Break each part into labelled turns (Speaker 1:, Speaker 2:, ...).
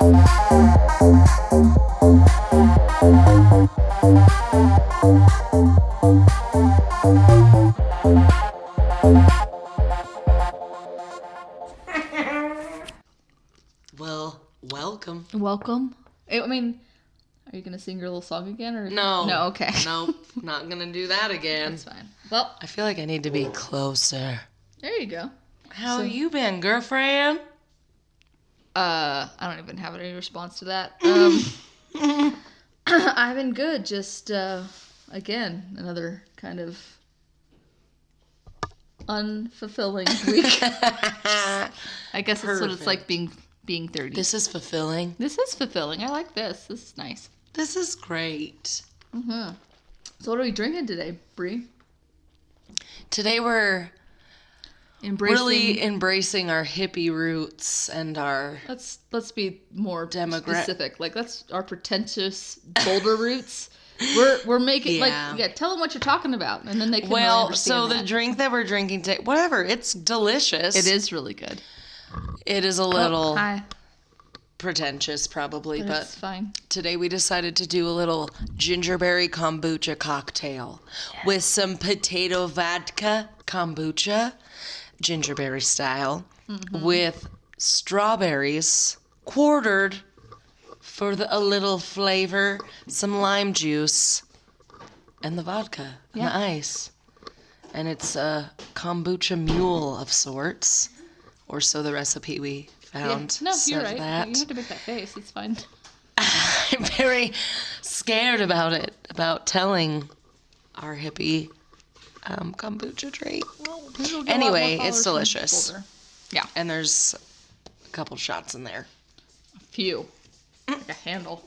Speaker 1: Well, welcome.
Speaker 2: Welcome. I mean, are you going to sing your little song again? Or
Speaker 1: No.
Speaker 2: No, okay.
Speaker 1: Nope, not going to do that again.
Speaker 2: That's fine. Well,
Speaker 1: I feel like I need to be closer.
Speaker 2: there you go.
Speaker 1: How have you been, girlfriend?
Speaker 2: I don't even have any response to that. I've been good. Just, again, another kind of unfulfilling week. I guess that's what it's like being 30.
Speaker 1: This is fulfilling.
Speaker 2: This is fulfilling. I like this. This is nice.
Speaker 1: This is great.
Speaker 2: Mm-hmm. So what are we drinking today, Brie?
Speaker 1: Today we're really embracing our hippie roots and our...
Speaker 2: Let's be more
Speaker 1: demographic.
Speaker 2: specific. Like, that's our pretentious Boulder roots. We're making, tell them what you're talking about, and then they can really understand
Speaker 1: the drink that we're drinking today, whatever, it's delicious.
Speaker 2: It is really good.
Speaker 1: It is a little pretentious, probably, but
Speaker 2: it's fine.
Speaker 1: Today we decided to do a little gingerberry kombucha cocktail with some potato vodka kombucha, gingerberry style, with strawberries quartered for a little flavor, some lime juice, and the vodka and the ice. And it's a kombucha mule of sorts. Or so the recipe we found.
Speaker 2: Yeah. No, you're right.
Speaker 1: That.
Speaker 2: You have to make that face. It's fine.
Speaker 1: I'm very scared about it, about telling our hippie kombucha drink.
Speaker 2: Well,
Speaker 1: anyway, it's delicious.
Speaker 2: Yeah.
Speaker 1: And there's a couple shots in there.
Speaker 2: A few. Like a handle.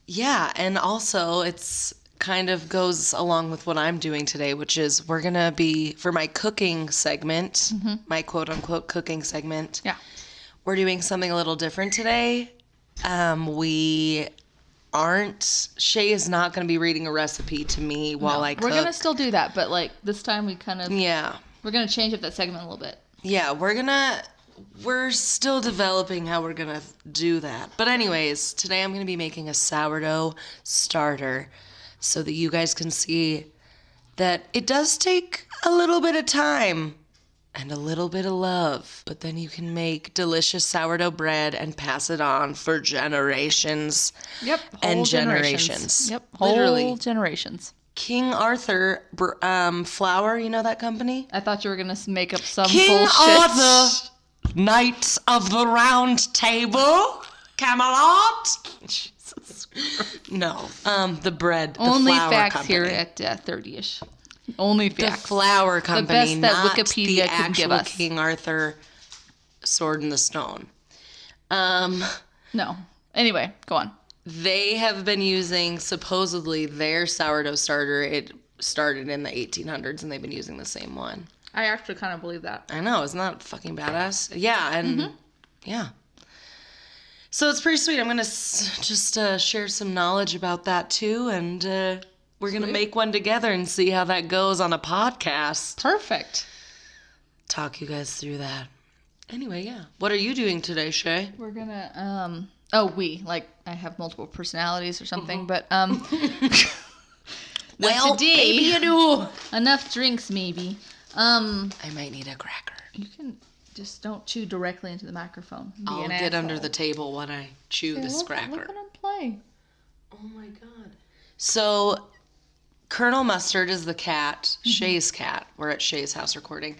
Speaker 1: Yeah, and also it's kind of goes along with what I'm doing today, which is we're going to be, for my cooking segment, my quote-unquote cooking segment, we're doing something a little different today. Shay is not going to be reading a recipe to me while I cook.
Speaker 2: We're going to still do that, but like this time we kind of...
Speaker 1: Yeah.
Speaker 2: We're going to change up that segment a little bit.
Speaker 1: Yeah, we're still developing how we're going to do that. But anyways, today I'm going to be making a sourdough starter, so that you guys can see that it does take a little bit of time and a little bit of love, but then you can make delicious sourdough bread and pass it on for generations.
Speaker 2: Yep.
Speaker 1: And generations.
Speaker 2: Yep.
Speaker 1: Literally.
Speaker 2: Whole generations.
Speaker 1: King Arthur flour, you know that company?
Speaker 2: I thought you were going to make up some
Speaker 1: King
Speaker 2: bullshit.
Speaker 1: Arthur, Knights of the Round Table, Camelot. No, the bread, the
Speaker 2: Only
Speaker 1: flour
Speaker 2: facts
Speaker 1: company.
Speaker 2: Here at 30ish. Only facts.
Speaker 1: The flour company,
Speaker 2: the best that
Speaker 1: not
Speaker 2: Wikipedia
Speaker 1: the
Speaker 2: can give
Speaker 1: actual
Speaker 2: us.
Speaker 1: King Arthur Sword in the Stone.
Speaker 2: No. Anyway, go on.
Speaker 1: They have been using, supposedly, their sourdough starter. It started in the 1800s, and they've been using the same one.
Speaker 2: I actually kind of believe that.
Speaker 1: I know, isn't that fucking badass? Yeah, and yeah. So it's pretty sweet. I'm going to just share some knowledge about that too, and we're going to make one together and see how that goes on a podcast.
Speaker 2: Perfect.
Speaker 1: Talk you guys through that. Anyway, yeah. What are you doing today, Shay?
Speaker 2: We're going to, I have multiple personalities or something, but,
Speaker 1: well,
Speaker 2: today,
Speaker 1: maybe you do.
Speaker 2: Enough drinks, maybe.
Speaker 1: I might need a cracker.
Speaker 2: You can just don't chew directly into the microphone.
Speaker 1: I'll get under the table when I chew this cracker.
Speaker 2: Look at him play.
Speaker 1: Oh my god. So, Colonel Mustard is the cat, Shay's cat. We're at Shay's house recording.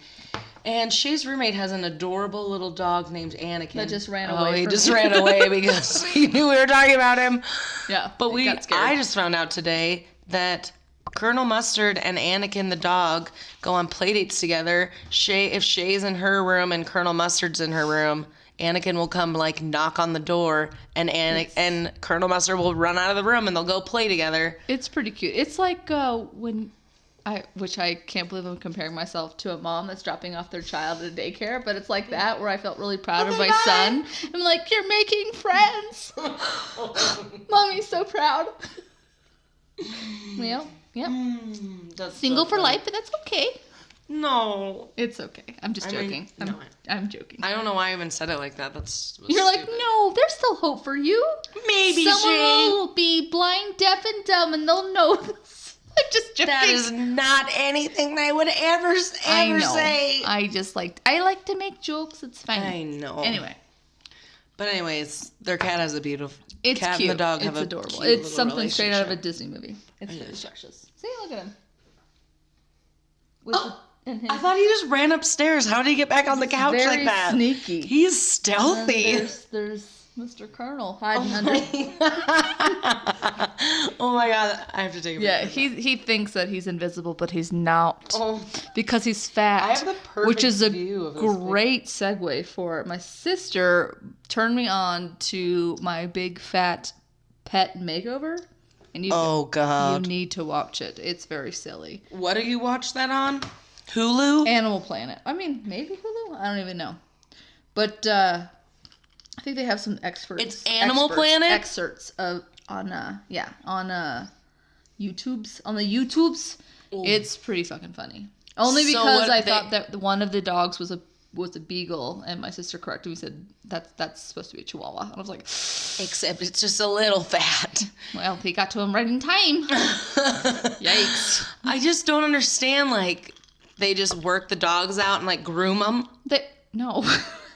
Speaker 1: And Shay's roommate has an adorable little dog named Anakin.
Speaker 2: That just ran away.
Speaker 1: Oh, he just ran away because he knew we were talking about him.
Speaker 2: Yeah,
Speaker 1: but
Speaker 2: got scared.
Speaker 1: I just found out today that Colonel Mustard and Anakin the dog go on playdates together. If Shay's in her room and Colonel Mustard's in her room, Anakin will come knock on the door, and Colonel Mustard will run out of the room and they'll go play together.
Speaker 2: It's pretty cute. It's like which I can't believe I'm comparing myself to a mom that's dropping off their child at a daycare, but it's like that where I felt really proud of my son. I'm like, you're making friends. Mommy's so proud. Well, yeah. Single for life, but that's okay.
Speaker 1: No.
Speaker 2: It's okay. I'm just joking. I'm joking.
Speaker 1: I don't know why I even said it like that.
Speaker 2: You're like, no, there's still hope for you.
Speaker 1: Maybe,
Speaker 2: someone
Speaker 1: Shay.
Speaker 2: will be blind, deaf, and dumb, and they'll know this. I'm just joking.
Speaker 1: That is not anything I would ever say.
Speaker 2: I like to make jokes. It's fine.
Speaker 1: I know.
Speaker 2: Anyway.
Speaker 1: But anyways, their cat has a beautiful...
Speaker 2: It's
Speaker 1: cat
Speaker 2: cute.
Speaker 1: and the dog have
Speaker 2: adorable.
Speaker 1: a cute
Speaker 2: It's something straight out of a
Speaker 1: relationship.
Speaker 2: Disney movie. It's very precious. See, look at him.
Speaker 1: I thought he just ran upstairs. How did he get back on the couch
Speaker 2: very
Speaker 1: like that?
Speaker 2: Sneaky.
Speaker 1: He's stealthy.
Speaker 2: There's Mr. Colonel hiding under.
Speaker 1: Oh my god, I have to take a
Speaker 2: Yeah,
Speaker 1: picture.
Speaker 2: he thinks that he's invisible, but he's not.
Speaker 1: Oh.
Speaker 2: Because he's fat.
Speaker 1: I have the perfect
Speaker 2: which is a
Speaker 1: view of this
Speaker 2: great segue for my sister turned me on to my big fat pet makeover. And you
Speaker 1: God.
Speaker 2: You need to watch it. It's very silly.
Speaker 1: What do you watch that on? Hulu?
Speaker 2: Animal Planet. I mean, maybe Hulu? I don't even know. But I think they have some experts.
Speaker 1: It's Animal Planet?
Speaker 2: Excerpts on YouTubes. On the YouTubes,
Speaker 1: Ooh.
Speaker 2: it's pretty fucking funny. Only
Speaker 1: So
Speaker 2: because
Speaker 1: what
Speaker 2: I
Speaker 1: they-
Speaker 2: thought that one of the dogs was a beagle, and my sister corrected me and said that's supposed to be a chihuahua. And I was like,
Speaker 1: Except it's just a little fat.
Speaker 2: well, he got to him right in time. Yikes.
Speaker 1: I just don't understand, like, they just work the dogs out and, like, groom them?
Speaker 2: No.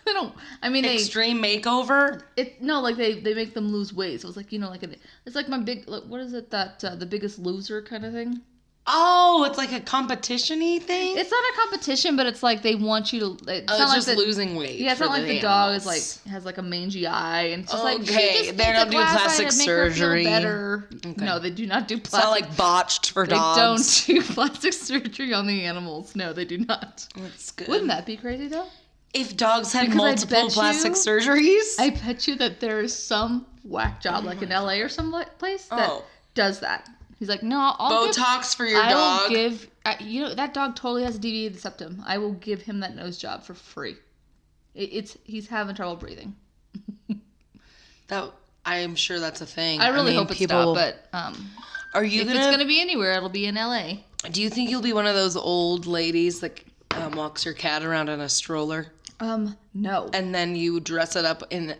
Speaker 2: They don't. I mean,
Speaker 1: Extreme makeover?
Speaker 2: they make them lose weight. So it's like, it's like my big, what is it, that the Biggest Loser kind of thing?
Speaker 1: Oh, it's like a competition-y thing?
Speaker 2: It's not a competition, but it's like they want you to. It's not
Speaker 1: it's
Speaker 2: like
Speaker 1: just losing weight.
Speaker 2: Yeah, it's
Speaker 1: for
Speaker 2: not like the
Speaker 1: animals.
Speaker 2: dog has like a mangy eye, and it's just like
Speaker 1: Okay,
Speaker 2: she just
Speaker 1: they
Speaker 2: needs
Speaker 1: don't
Speaker 2: a
Speaker 1: do
Speaker 2: glass eye
Speaker 1: plastic
Speaker 2: to make her feel
Speaker 1: surgery.
Speaker 2: better.
Speaker 1: Okay.
Speaker 2: No, they do not do
Speaker 1: It's
Speaker 2: plastic.
Speaker 1: not like botched for
Speaker 2: they
Speaker 1: dogs.
Speaker 2: don't do plastic surgery on the animals. No, they do not.
Speaker 1: That's good.
Speaker 2: Wouldn't that be crazy though?
Speaker 1: If dogs had
Speaker 2: Because I
Speaker 1: multiple
Speaker 2: bet
Speaker 1: plastic
Speaker 2: you-
Speaker 1: surgeries?
Speaker 2: I bet you that there is some whack job, like in LA or some place, that does that. He's like, no, I'll
Speaker 1: Botox for your dog?
Speaker 2: I will give, that dog totally has a deviated septum. I will give him that nose job for free. He's having trouble breathing.
Speaker 1: I'm sure that's a thing.
Speaker 2: I really hope it's not, but
Speaker 1: are you
Speaker 2: if it's gonna be anywhere, it'll be in LA.
Speaker 1: Do you think you'll be one of those old ladies that walks your cat around in a stroller?
Speaker 2: No.
Speaker 1: And then you dress it up in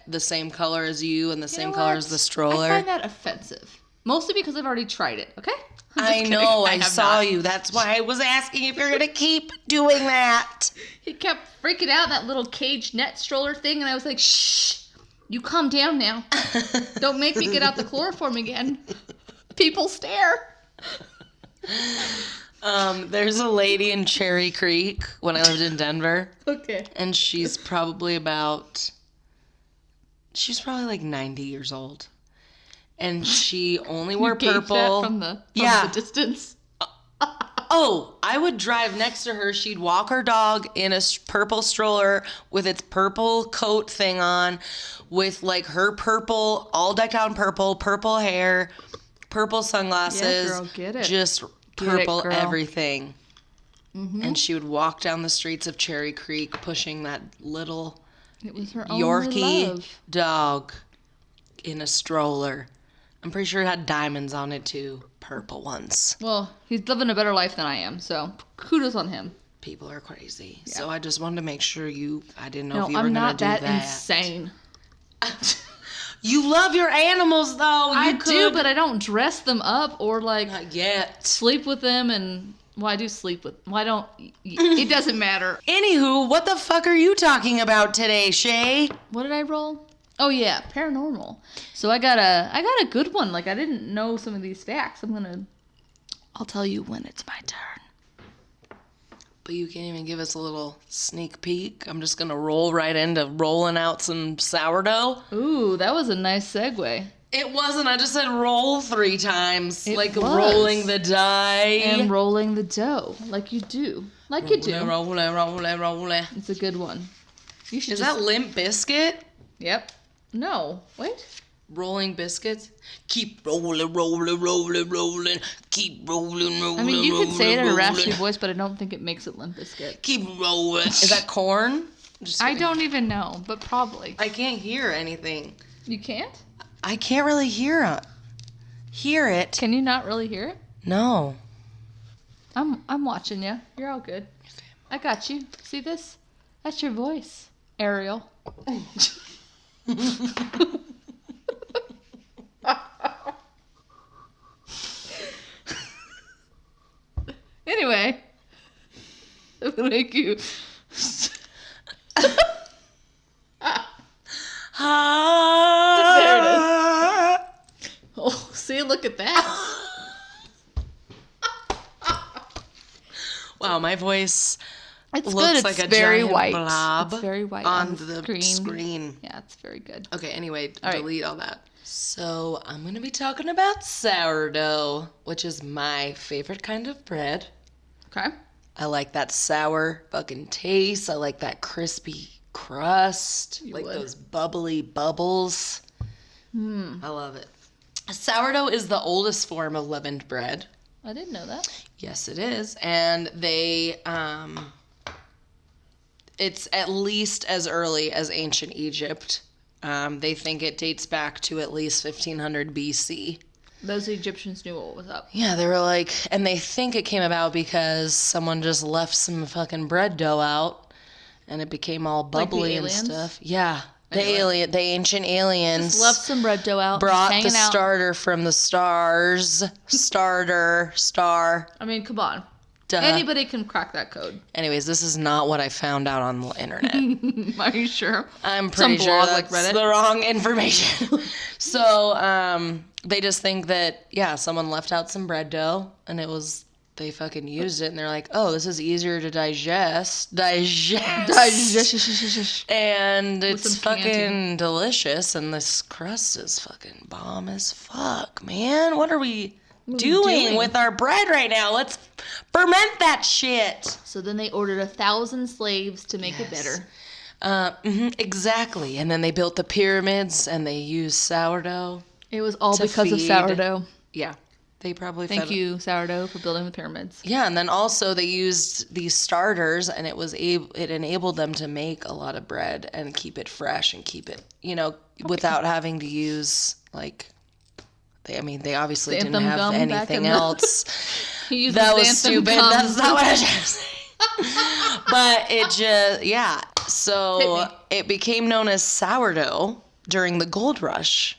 Speaker 1: the same color as you and the same color as the stroller?
Speaker 2: I find that offensive. Mostly because I've already tried it, okay?
Speaker 1: I know, I
Speaker 2: have
Speaker 1: saw
Speaker 2: not.
Speaker 1: you. That's why I was asking if you're going to keep doing that.
Speaker 2: He kept freaking out, that little cage net stroller thing, and I was like, shh, you calm down now. Don't make me get out the chloroform again. People stare.
Speaker 1: There's a lady in Cherry Creek when I lived in Denver.
Speaker 2: Okay.
Speaker 1: And she's probably like 90 years old. And she only wore purple.
Speaker 2: From the distance.
Speaker 1: Oh, I would drive next to her. She'd walk her dog in a purple stroller with its purple coat thing on, with like her purple, all decked out in purple hair, purple sunglasses.
Speaker 2: Yeah, girl, get it.
Speaker 1: Just
Speaker 2: Get it,
Speaker 1: purple
Speaker 2: girl.
Speaker 1: everything. Mm-hmm. And she would walk down the streets of Cherry Creek pushing that little
Speaker 2: It was her only
Speaker 1: Yorkie
Speaker 2: love.
Speaker 1: dog in a stroller. I'm pretty sure it had diamonds on it too. Purple ones.
Speaker 2: Well, he's living a better life than I am, so kudos on him.
Speaker 1: People are crazy.
Speaker 2: Yeah.
Speaker 1: So I just wanted to make sure I didn't know
Speaker 2: No,
Speaker 1: if you were
Speaker 2: I'm
Speaker 1: going to
Speaker 2: not
Speaker 1: do
Speaker 2: that
Speaker 1: that.
Speaker 2: insane.
Speaker 1: You love your animals though.
Speaker 2: I do, but I don't dress them up or like
Speaker 1: Not yet.
Speaker 2: sleep with them and well, I do sleep with. Why don't? It doesn't matter.
Speaker 1: Anywho, what the fuck are you talking about today, Shay?
Speaker 2: What did I roll? Oh yeah, paranormal. So I got a good one. Like I didn't know some of these facts. I'll tell you when it's my turn.
Speaker 1: But you can't even give us a little sneak peek. I'm just going to roll right into rolling out some sourdough.
Speaker 2: Ooh, that was a nice segue.
Speaker 1: It wasn't. I just said roll 3 times.
Speaker 2: It
Speaker 1: like
Speaker 2: was.
Speaker 1: rolling the die.
Speaker 2: And rolling the dough, like you do. Like you do.
Speaker 1: Roll.
Speaker 2: It's a good one. You should
Speaker 1: Is that Limp Biscuit?
Speaker 2: Yep. No. Wait.
Speaker 1: Rolling biscuits? Keep rolling. Keep rolling.
Speaker 2: I mean, you could say it in a raspy voice, but I don't think it makes it Limp Bizkit.
Speaker 1: Keep rolling. Is that corn? Just
Speaker 2: I
Speaker 1: kidding.
Speaker 2: don't even know, but probably.
Speaker 1: I can't hear anything.
Speaker 2: You can't?
Speaker 1: I can't really hear it.
Speaker 2: Can you not really hear it?
Speaker 1: No.
Speaker 2: I'm watching you. You're all good. I got you. See this? That's your voice, Ariel. Anyway, it will make you. There it is. Oh, see, look at that.
Speaker 1: Wow, my voice
Speaker 2: It's
Speaker 1: looks
Speaker 2: good.
Speaker 1: like
Speaker 2: It's
Speaker 1: a
Speaker 2: very
Speaker 1: giant
Speaker 2: white.
Speaker 1: blob
Speaker 2: It's very white
Speaker 1: on the screen.
Speaker 2: Yeah, it's very good.
Speaker 1: Okay, anyway,
Speaker 2: All right.
Speaker 1: delete all that. So I'm going to be talking about sourdough, which is my favorite kind of bread.
Speaker 2: Okay.
Speaker 1: I like that sour fucking taste. I like that crispy crust.
Speaker 2: You
Speaker 1: like
Speaker 2: would.
Speaker 1: those bubbly bubbles. I love it. Sourdough is the oldest form of leavened bread.
Speaker 2: I didn't know that.
Speaker 1: Yes, it is. And they, it's at least as early as ancient Egypt. They think it dates back to at least 1500 BC.
Speaker 2: Those Egyptians knew what was up.
Speaker 1: Yeah, they were like, and they think it came about because someone just left some fucking bread dough out and it became all
Speaker 2: Like the
Speaker 1: bubbly and
Speaker 2: aliens?
Speaker 1: stuff. Yeah.
Speaker 2: Anyway.
Speaker 1: The ancient aliens.
Speaker 2: Just left some bread dough out.
Speaker 1: Brought
Speaker 2: just
Speaker 1: the
Speaker 2: hanging out.
Speaker 1: starter from the stars. Star.
Speaker 2: I mean, come on.
Speaker 1: Duh.
Speaker 2: Anybody can crack that code.
Speaker 1: Anyways, this is not what I found out on the internet.
Speaker 2: Are you sure?
Speaker 1: I'm pretty
Speaker 2: Some
Speaker 1: sure
Speaker 2: blog like
Speaker 1: that's
Speaker 2: Reddit?
Speaker 1: the wrong information. So, they just think that, yeah, someone left out some bread dough and they fucking used it and they're like, oh, this is easier to digest. And it's
Speaker 2: some
Speaker 1: fucking
Speaker 2: candy.
Speaker 1: delicious and this crust is fucking bomb as fuck, man. What are we
Speaker 2: are we
Speaker 1: doing
Speaker 2: doing?
Speaker 1: with our bread right now? Let's ferment that shit.
Speaker 2: So then they ordered 1,000 slaves to make it better.
Speaker 1: Exactly. And then they built the pyramids and they used sourdough.
Speaker 2: It was all
Speaker 1: To
Speaker 2: because of
Speaker 1: feed.
Speaker 2: sourdough.
Speaker 1: Yeah. They probably
Speaker 2: Thank
Speaker 1: fed
Speaker 2: you, sourdough, for building the pyramids.
Speaker 1: Yeah, and then also they used these starters and it enabled them to make a lot of bread and keep it fresh and keep it, without having to use they obviously didn't
Speaker 2: Xanthan
Speaker 1: have
Speaker 2: gum back in
Speaker 1: anything
Speaker 2: the-
Speaker 1: else.
Speaker 2: He used
Speaker 1: That
Speaker 2: the
Speaker 1: was
Speaker 2: xanthan
Speaker 1: stupid.
Speaker 2: gum.
Speaker 1: That's not what I was trying to say. But it just, yeah. So
Speaker 2: Hit me.
Speaker 1: it became known as sourdough during the gold rush.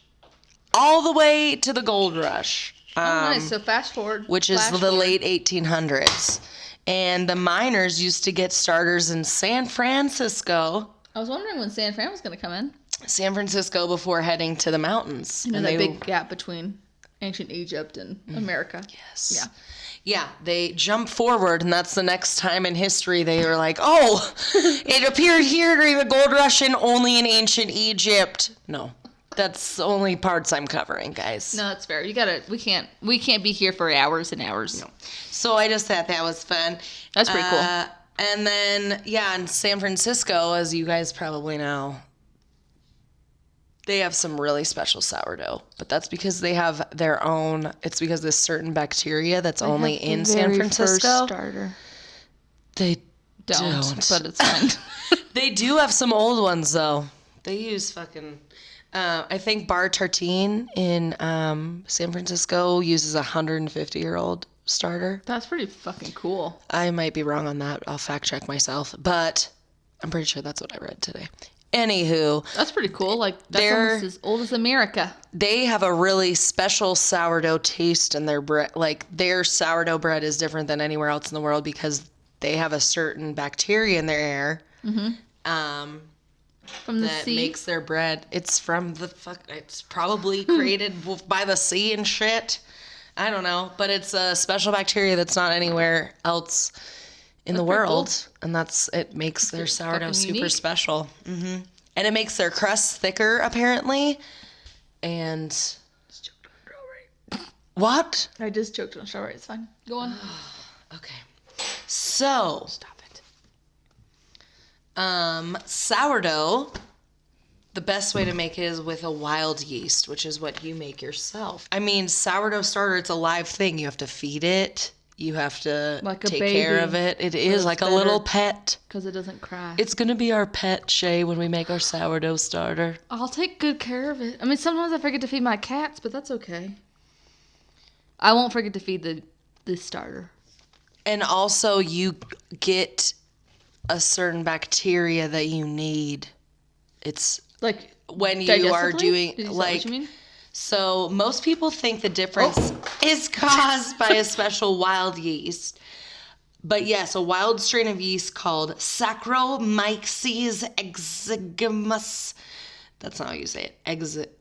Speaker 1: All the way to the gold rush.
Speaker 2: Oh, nice. So fast forward.
Speaker 1: Which is
Speaker 2: flash
Speaker 1: the
Speaker 2: forward.
Speaker 1: late 1800s. And the miners used to get starters in San Francisco.
Speaker 2: I was wondering when San Fran was going to come in.
Speaker 1: San Francisco before heading to the mountains.
Speaker 2: You know,
Speaker 1: And
Speaker 2: that
Speaker 1: they
Speaker 2: big gap between ancient Egypt and America.
Speaker 1: Yes.
Speaker 2: Yeah.
Speaker 1: Yeah, they jump forward, and that's the next time in history they were like, oh, it appeared here during the gold rush and only in ancient Egypt. No, that's the only parts I'm covering, guys.
Speaker 2: No, that's fair. We can't be here for hours and hours.
Speaker 1: No. So I just thought that was fun.
Speaker 2: That's pretty cool.
Speaker 1: And then, yeah, in San Francisco, as you guys probably know, they have some really special sourdough, but that's because they have their own. It's because this certain bacteria that's only in San Francisco.
Speaker 2: Starter.
Speaker 1: They
Speaker 2: Don't,
Speaker 1: don't.
Speaker 2: but it's fine.
Speaker 1: They do have some old ones though. They use fucking. I think Bar Tartine in San Francisco uses a 150-year-old starter.
Speaker 2: That's pretty fucking cool.
Speaker 1: I might be wrong on that. I'll fact check myself, but I'm pretty sure that's what I read today. Anywho,
Speaker 2: That's pretty cool. Like, that's
Speaker 1: They're-
Speaker 2: almost as old as America.
Speaker 1: they have a really special sourdough taste in their bread. Like, their sourdough bread is different than anywhere else in the world because they have a certain bacteria in their air
Speaker 2: From the
Speaker 1: that
Speaker 2: sea.
Speaker 1: makes their bread. It's from the it's probably created by the sea and shit. I don't know, but it's a special bacteria that's not anywhere else in the
Speaker 2: pretty
Speaker 1: world,
Speaker 2: cool.
Speaker 1: and it makes their sourdough
Speaker 2: fucking
Speaker 1: super
Speaker 2: unique.
Speaker 1: special. And it makes their crust thicker, apparently. And what?
Speaker 2: I just choked on strawberry. It's fine. Go on.
Speaker 1: Okay, so
Speaker 2: Stop it.
Speaker 1: sourdough. The best way to make it is with a wild yeast, which is what you make yourself. I mean, sourdough starter, it's a live thing. You have to feed it. You have to
Speaker 2: Like a
Speaker 1: take care
Speaker 2: baby,
Speaker 1: of it. It
Speaker 2: but
Speaker 1: is
Speaker 2: it's
Speaker 1: like a
Speaker 2: better.
Speaker 1: little pet.
Speaker 2: Because it doesn't cry.
Speaker 1: It's going to be our pet, Shay, when we make our sourdough starter.
Speaker 2: I'll take good care of it. I mean, sometimes I forget to feed my cats, but that's okay. I won't forget to feed the starter.
Speaker 1: And also, you get a certain bacteria that you need. It's
Speaker 2: Like
Speaker 1: when you are doing
Speaker 2: is that
Speaker 1: like
Speaker 2: what you mean?
Speaker 1: so most people think the difference is caused by a special wild yeast. But yes, a wild strain of yeast called Saccharomyces exiguus, that's not how you say it,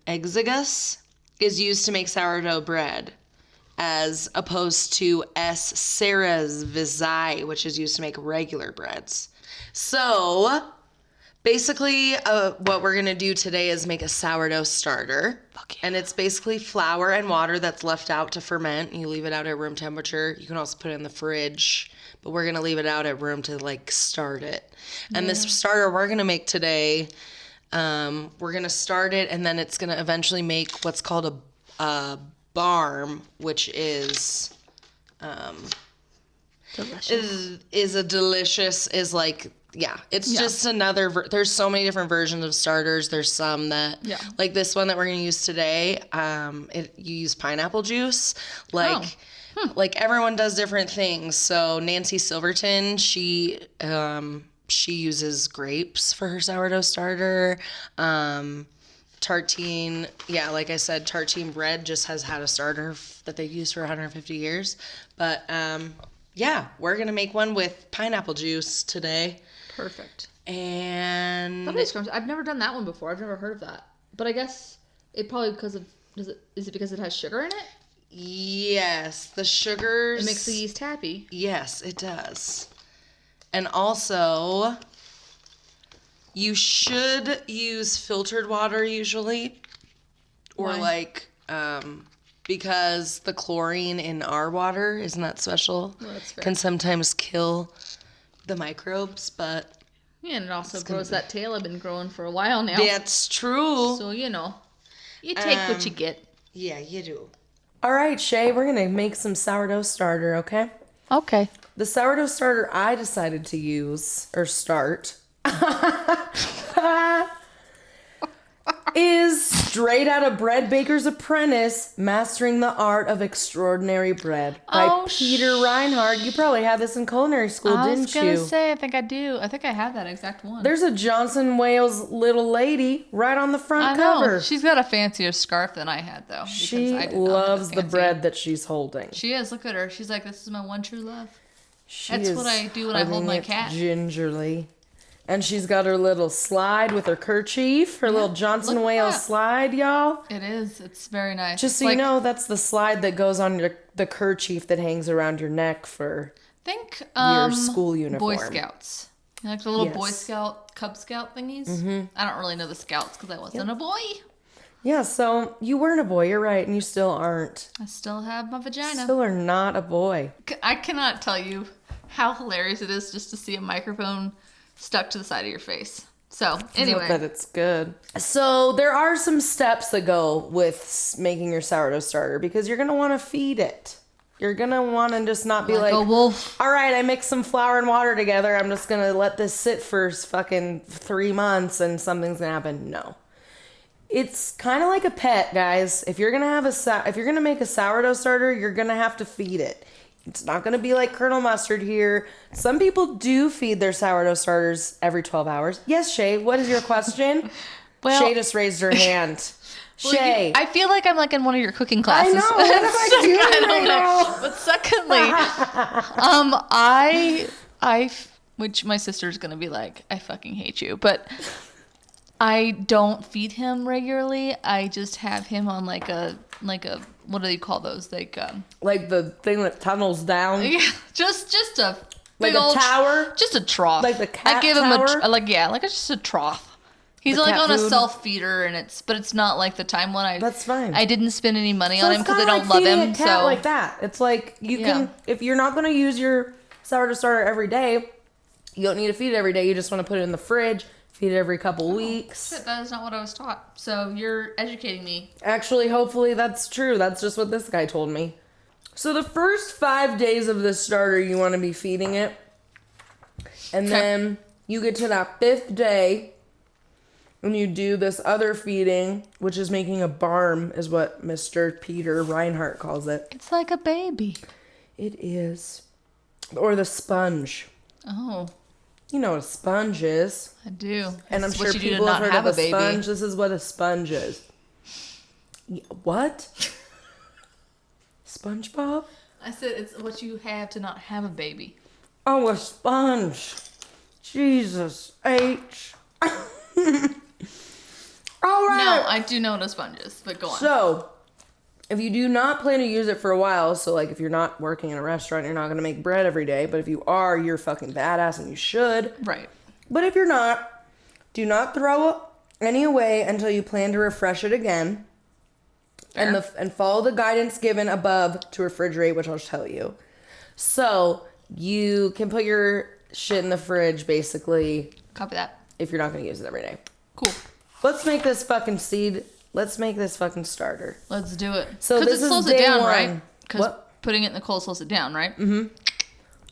Speaker 1: exiguus, is used to make sourdough bread, as opposed to S. cerevisiae, which is used to make regular breads. So, basically, what we're going to do today is make a sourdough starter. Yeah. And it's basically flour and water that's left out to ferment. You leave it out at room temperature. You can also put it in the fridge, but we're going to leave it out at room to, like, start it. And this starter we're going to make today, we're going to start it, and then it's going to eventually make what's called a barm, which is
Speaker 2: Delicious.
Speaker 1: Just another there's so many different versions of starters. There's some that like this one that we're going to use today, you use pineapple juice, like everyone does different things. So Nancy Silverton, she uses grapes for her sourdough starter. Tartine, like I said, Tartine bread just has had a starter that they've used for 150 years. But we're going to make one with pineapple juice today.
Speaker 2: Perfect.
Speaker 1: And
Speaker 2: I've never done that one before. I've never heard of that. But I guess it probably is it because it has sugar in it?
Speaker 1: Yes, the sugars.
Speaker 2: It makes the yeast happy.
Speaker 1: Yes, it does. And also, you should use filtered water usually. Or because the chlorine in our water, isn't that special?
Speaker 2: Well, that's fair.
Speaker 1: Can sometimes kill the microbes, but...
Speaker 2: Yeah, and it also grows that tail I've been growing for a while now.
Speaker 1: That's true.
Speaker 2: So, you take what you get.
Speaker 1: Yeah, you do. All right, Shay, we're going to make some sourdough starter, okay?
Speaker 2: Okay.
Speaker 1: The sourdough starter I decided to use, or start, is Straight Out of Bread Baker's Apprentice, Mastering the Art of Extraordinary Bread by Peter Reinhardt. You probably had this in culinary school, didn't you? I was going to
Speaker 2: say, I think I do. I think I have that exact one.
Speaker 1: There's a Johnson Wales little lady right on the front cover.
Speaker 2: She's got a fancier scarf than I had, though.
Speaker 1: She loves the bread that she's holding.
Speaker 2: She is. Look at her. She's like, this is my one true love. That's what I do when I hold my cat.
Speaker 1: Gingerly. And she's got her little slide with her kerchief, her little Johnson Wales slide, y'all.
Speaker 2: It is. It's very nice.
Speaker 1: Just so you know, that's the slide that goes on the kerchief that hangs around your neck for your school uniform.
Speaker 2: Boy Scouts. You like the little Boy Scout, Cub Scout thingies? Mm-hmm. I don't really know the Scouts because I wasn't a boy.
Speaker 1: Yeah, so you weren't a boy, you're right, and you still aren't.
Speaker 2: I still have my vagina.
Speaker 1: Still are not a boy.
Speaker 2: I cannot tell you how hilarious it is just to see a microphone stuck to the side of your face. So, anyway.
Speaker 1: Not that it's good. So, there are some steps that go with making your sourdough starter because you're going to want to feed it. You're going to want to just not be like
Speaker 2: a wolf.
Speaker 1: All right, I mixed some flour and water together. I'm just going to let this sit for fucking 3 months and something's going to happen. No. It's kind of like a pet, guys. If you're going to make a sourdough starter, you're going to have to feed it. It's not going to be like Colonel Mustard here. Some people do feed their sourdough starters every 12 hours. Yes, Shay, what is your question?
Speaker 2: Well,
Speaker 1: Shay just raised her hand. Shay.
Speaker 2: I feel like I'm like in one of your cooking classes.
Speaker 1: I know. What am I doing right now?
Speaker 2: But secondly, I, which my sister's going to be like, I fucking hate you. But I don't feed him regularly. I just have him on like a what do you call those? Like
Speaker 1: the thing that tunnels down.
Speaker 2: Yeah, just a
Speaker 1: big old
Speaker 2: tower, just a trough.
Speaker 1: Like the cat
Speaker 2: I give
Speaker 1: tower?
Speaker 2: him just a trough. He's like on a self feeder, and it's not like the time when
Speaker 1: That's fine.
Speaker 2: I didn't spend any money on him because I don't love him.
Speaker 1: A cat like that. It's like you can if you're not going to use your sourdough starter every day, you don't need to feed it every day. You just want to put it in the fridge. Feed it every couple weeks.
Speaker 2: Shit, that is not what I was taught. So you're educating me.
Speaker 1: Actually, hopefully that's true. That's just what this guy told me. So the first 5 days of this starter, you want to be feeding it. And then you get to that 5th day and you do this other feeding, which is making a barm, is what Mr. Peter Reinhardt calls it.
Speaker 2: It's like a baby.
Speaker 1: It is. Or the sponge.
Speaker 2: Oh.
Speaker 1: You know what a sponge is.
Speaker 2: I do.
Speaker 1: And I'm
Speaker 2: It's
Speaker 1: sure
Speaker 2: what you do to
Speaker 1: people have
Speaker 2: not
Speaker 1: heard
Speaker 2: have
Speaker 1: of a
Speaker 2: baby.
Speaker 1: sponge. This is what a sponge is. What? SpongeBob?
Speaker 2: I said it's what you have to not have a baby.
Speaker 1: Oh, a sponge. Jesus H. All right.
Speaker 2: No, I do know what a sponge is, but go on.
Speaker 1: So, if you do not plan to use it for a while, so like if you're not working in a restaurant, you're not going to make bread every day, but if you are, you're fucking badass and you should.
Speaker 2: Right.
Speaker 1: But if you're not, do not throw any away until you plan to refresh it again.
Speaker 2: Fair.
Speaker 1: And follow the guidance given above to refrigerate, which I'll tell you. So, you can put your shit in the fridge, basically,
Speaker 2: Copy that.
Speaker 1: if you're not going to use it every day.
Speaker 2: Cool.
Speaker 1: Let's make this fucking seed. Let's make this fucking starter.
Speaker 2: Let's do it.
Speaker 1: So
Speaker 2: Because
Speaker 1: this
Speaker 2: it
Speaker 1: is
Speaker 2: slows
Speaker 1: day
Speaker 2: it down,
Speaker 1: one.
Speaker 2: right? Because
Speaker 1: What?
Speaker 2: putting it in the cold slows it down, right?
Speaker 1: Mm-hmm.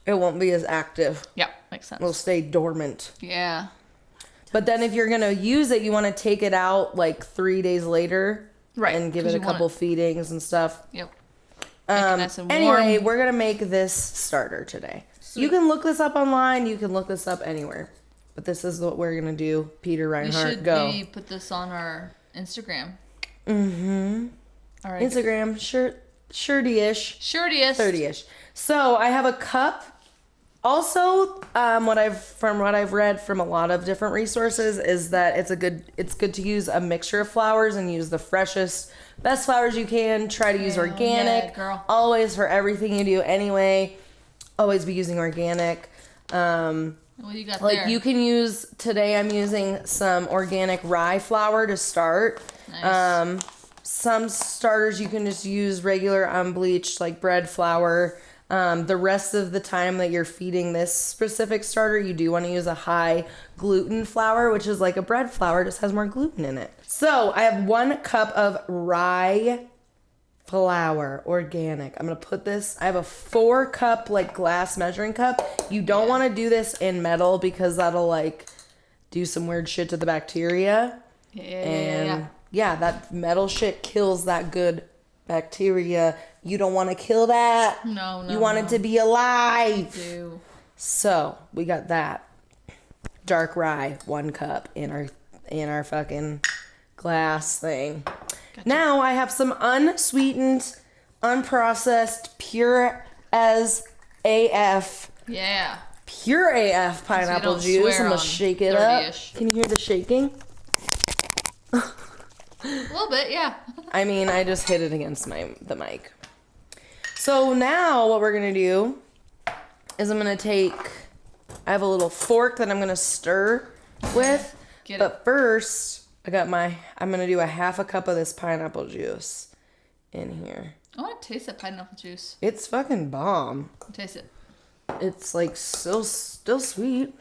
Speaker 1: It won't be as active.
Speaker 2: Yeah, makes sense.
Speaker 1: It'll stay dormant.
Speaker 2: Yeah.
Speaker 1: But then if you're going to use it, you want to take it out like 3 days later.
Speaker 2: Right.
Speaker 1: And give
Speaker 2: 'cause
Speaker 1: it a
Speaker 2: you want
Speaker 1: couple feedings and stuff.
Speaker 2: Yep. Make it nice and warm.
Speaker 1: Anyway, we're going to make this starter today.
Speaker 2: Sweet.
Speaker 1: You can look this up online. You can look this up anywhere. But this is what we're going to do. Peter
Speaker 2: We
Speaker 1: Reinhardt,
Speaker 2: should
Speaker 1: go.
Speaker 2: maybe put this on our Instagram.
Speaker 1: Mm-hmm.
Speaker 2: All right.
Speaker 1: Instagram, shirty-ish.
Speaker 2: Shirtiest.
Speaker 1: 30-ish. So I have a cup. Also, what I've read from a lot of different resources is that it's good to use a mixture of flours and use the freshest, best flours you can. Try to use organic.
Speaker 2: yeah, girl.
Speaker 1: Always for everything you do anyway. Always be using organic.
Speaker 2: What you got
Speaker 1: Like
Speaker 2: there?
Speaker 1: you can use today. I'm using some organic rye flour to start.
Speaker 2: Nice.
Speaker 1: Some starters you can just use regular unbleached like bread flour. The rest of the time that you're feeding this specific starter, you do want to use a high gluten flour, which is like a bread flour, just has more gluten in it. So I have 1 cup of rye flour, organic. I'm going to put this, I have a 4 cup like glass measuring cup. You don't want to do this in metal because that'll like do some weird shit to the bacteria. And yeah, that metal shit kills that good bacteria. You don't want to kill that.
Speaker 2: No.
Speaker 1: You want it to be alive.
Speaker 2: do.
Speaker 1: So we got that dark rye 1 cup in our fucking glass thing.
Speaker 2: Gotcha.
Speaker 1: Now I have some unsweetened, unprocessed, pure as AF.
Speaker 2: Yeah.
Speaker 1: Pure AF pineapple
Speaker 2: don't
Speaker 1: juice.
Speaker 2: swear
Speaker 1: I'm gonna
Speaker 2: on
Speaker 1: shake it
Speaker 2: 30-ish.
Speaker 1: up. Can you hear the shaking?
Speaker 2: A little bit, yeah.
Speaker 1: I mean, I just hit it against the mic. So now what we're gonna do is I have a little fork that I'm gonna stir with.
Speaker 2: Get
Speaker 1: But first, I'm gonna do a 1/2 cup of this pineapple juice in here.
Speaker 2: I want to taste that pineapple juice.
Speaker 1: It's fucking bomb.
Speaker 2: Taste it.
Speaker 1: It's like still sweet.
Speaker 2: It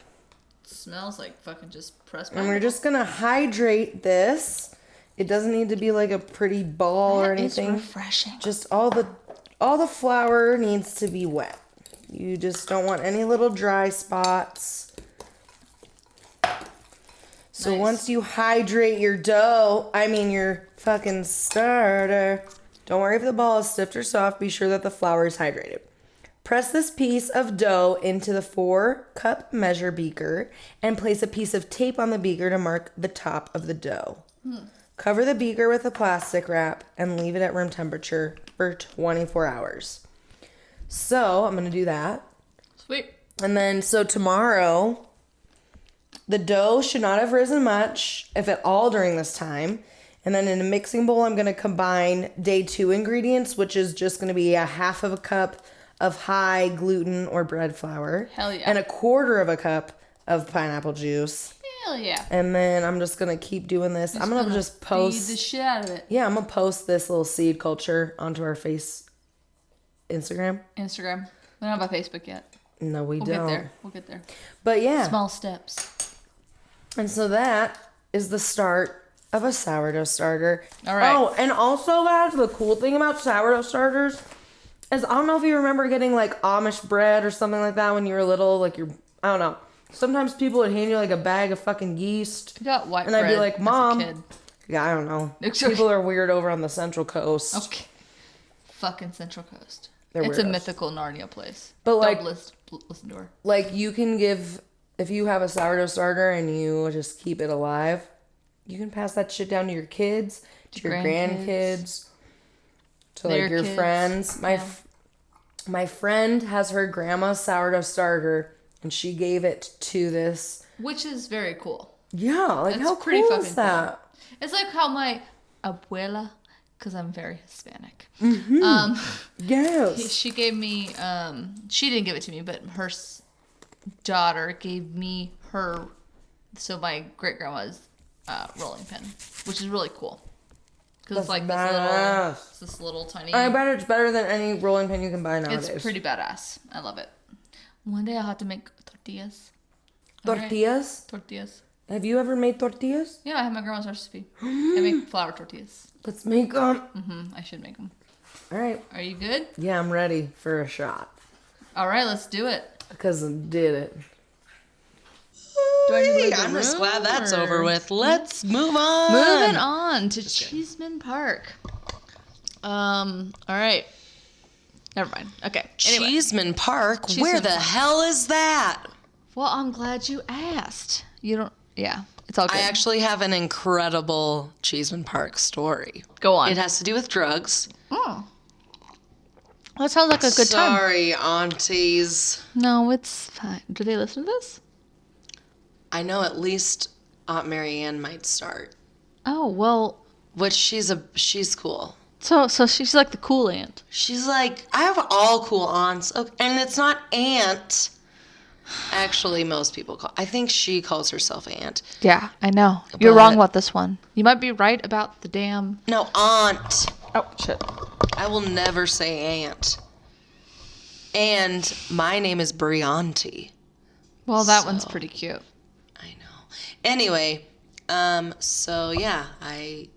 Speaker 2: smells like fucking just pressed
Speaker 1: And
Speaker 2: pineapple.
Speaker 1: we're just gonna hydrate this. It doesn't need to be like a pretty ball or anything.
Speaker 2: It's refreshing.
Speaker 1: Just all the flour needs to be wet. You just don't want any little dry spots. So
Speaker 2: Nice.
Speaker 1: once you hydrate your your fucking starter, don't worry if the ball is stiff or soft, be sure that the flour is hydrated. Press this piece of dough into the 4-cup measure beaker and place a piece of tape on the beaker to mark the top of the dough. Cover the beaker with a plastic wrap and leave it at room temperature for 24 hours. So I'm going to do that.
Speaker 2: Sweet.
Speaker 1: And then, so tomorrow, the dough should not have risen much, if at all, during this time. And then in a mixing bowl, I'm going to combine day 2 ingredients, which is just going to be a 1/2 cup of high gluten or bread flour.
Speaker 2: Hell yeah.
Speaker 1: And 1/4 cup of pineapple juice.
Speaker 2: Hell yeah.
Speaker 1: And then I'm just going to keep doing this. I'm going to just post.
Speaker 2: Feed the shit out of it.
Speaker 1: Yeah, I'm going to post this little seed culture onto our Instagram.
Speaker 2: Instagram. We don't have a Facebook yet.
Speaker 1: No, we
Speaker 2: We'll
Speaker 1: don't.
Speaker 2: get there. We'll get there.
Speaker 1: But yeah.
Speaker 2: Small steps.
Speaker 1: And so that is the start of a sourdough starter.
Speaker 2: All right.
Speaker 1: Oh, and also, guys, the cool thing about sourdough starters is I don't know if you remember getting like Amish bread or something like that when you were little. Like I don't know. Sometimes people would hand you like a bag of fucking yeast.
Speaker 2: I got white
Speaker 1: And I'd be
Speaker 2: bread
Speaker 1: like,
Speaker 2: as a
Speaker 1: Mom.
Speaker 2: kid.
Speaker 1: Yeah, I don't know.
Speaker 2: It's okay.
Speaker 1: People are weird over on the Central Coast.
Speaker 2: Okay. Fucking Central Coast.
Speaker 1: They're
Speaker 2: It's a
Speaker 1: weirdos.
Speaker 2: mythical Narnia place.
Speaker 1: But, like-
Speaker 2: Don't listen to her.
Speaker 1: Like you can give if you have a sourdough starter and you just keep it alive, you can pass that shit down to your kids, to your grandkids, to like your
Speaker 2: kids.
Speaker 1: friends. My friend has her grandma's sourdough starter, and she gave it to this.
Speaker 2: Which is very cool.
Speaker 1: Yeah, like
Speaker 2: That's
Speaker 1: how
Speaker 2: pretty
Speaker 1: cool
Speaker 2: fucking
Speaker 1: is that?
Speaker 2: cool. It's like how my abuela, because I'm very Hispanic.
Speaker 1: Yes.
Speaker 2: She gave me, she didn't give it to me, but her daughter gave me her, so my great grandma's rolling pin, which is really cool. Because it's like this little tiny.
Speaker 1: I bet it's better than any rolling pin you can buy nowadays.
Speaker 2: It's pretty badass. I love it. One day I'll have to make tortillas.
Speaker 1: Tortillas?
Speaker 2: Right. Tortillas.
Speaker 1: Have you ever made tortillas?
Speaker 2: Yeah, I have my grandma's recipe. I make flour tortillas.
Speaker 1: Let's make them.
Speaker 2: I should make them.
Speaker 1: All right.
Speaker 2: Are you good?
Speaker 1: Yeah, I'm ready for a shot.
Speaker 2: All right, let's do it.
Speaker 1: Because I did it.
Speaker 2: Do I need to leave the
Speaker 1: I'm just
Speaker 2: room,
Speaker 1: glad that's
Speaker 2: or-
Speaker 1: over with. Let's move on.
Speaker 2: Moving on to Cheesman Park. All right. Never mind. Okay. Anyway.
Speaker 1: Cheesman Park? Where the hell is that?
Speaker 2: Well, I'm glad you asked. You don't. Yeah, it's all good.
Speaker 1: I actually have an incredible Cheesman Park story.
Speaker 2: Go on.
Speaker 1: It has to do with drugs.
Speaker 2: Oh. That sounds like a good time.
Speaker 1: Sorry, aunties.
Speaker 2: No, it's fine. Do they listen to this?
Speaker 1: I know at least Aunt Marianne might start.
Speaker 2: Oh, well.
Speaker 1: Which she's cool.
Speaker 2: So she's like the cool aunt.
Speaker 1: She's like, I have all cool aunts. Okay, and it's not aunt. Actually, most people I think she calls herself aunt.
Speaker 2: Yeah, I know. You're wrong about this one. You might be right about the damn...
Speaker 1: No, aunt.
Speaker 2: Oh, shit.
Speaker 1: I will never say aunt. And my name is Brie Auntie.
Speaker 2: Well, that one's pretty cute.
Speaker 1: I know. Anyway, so yeah,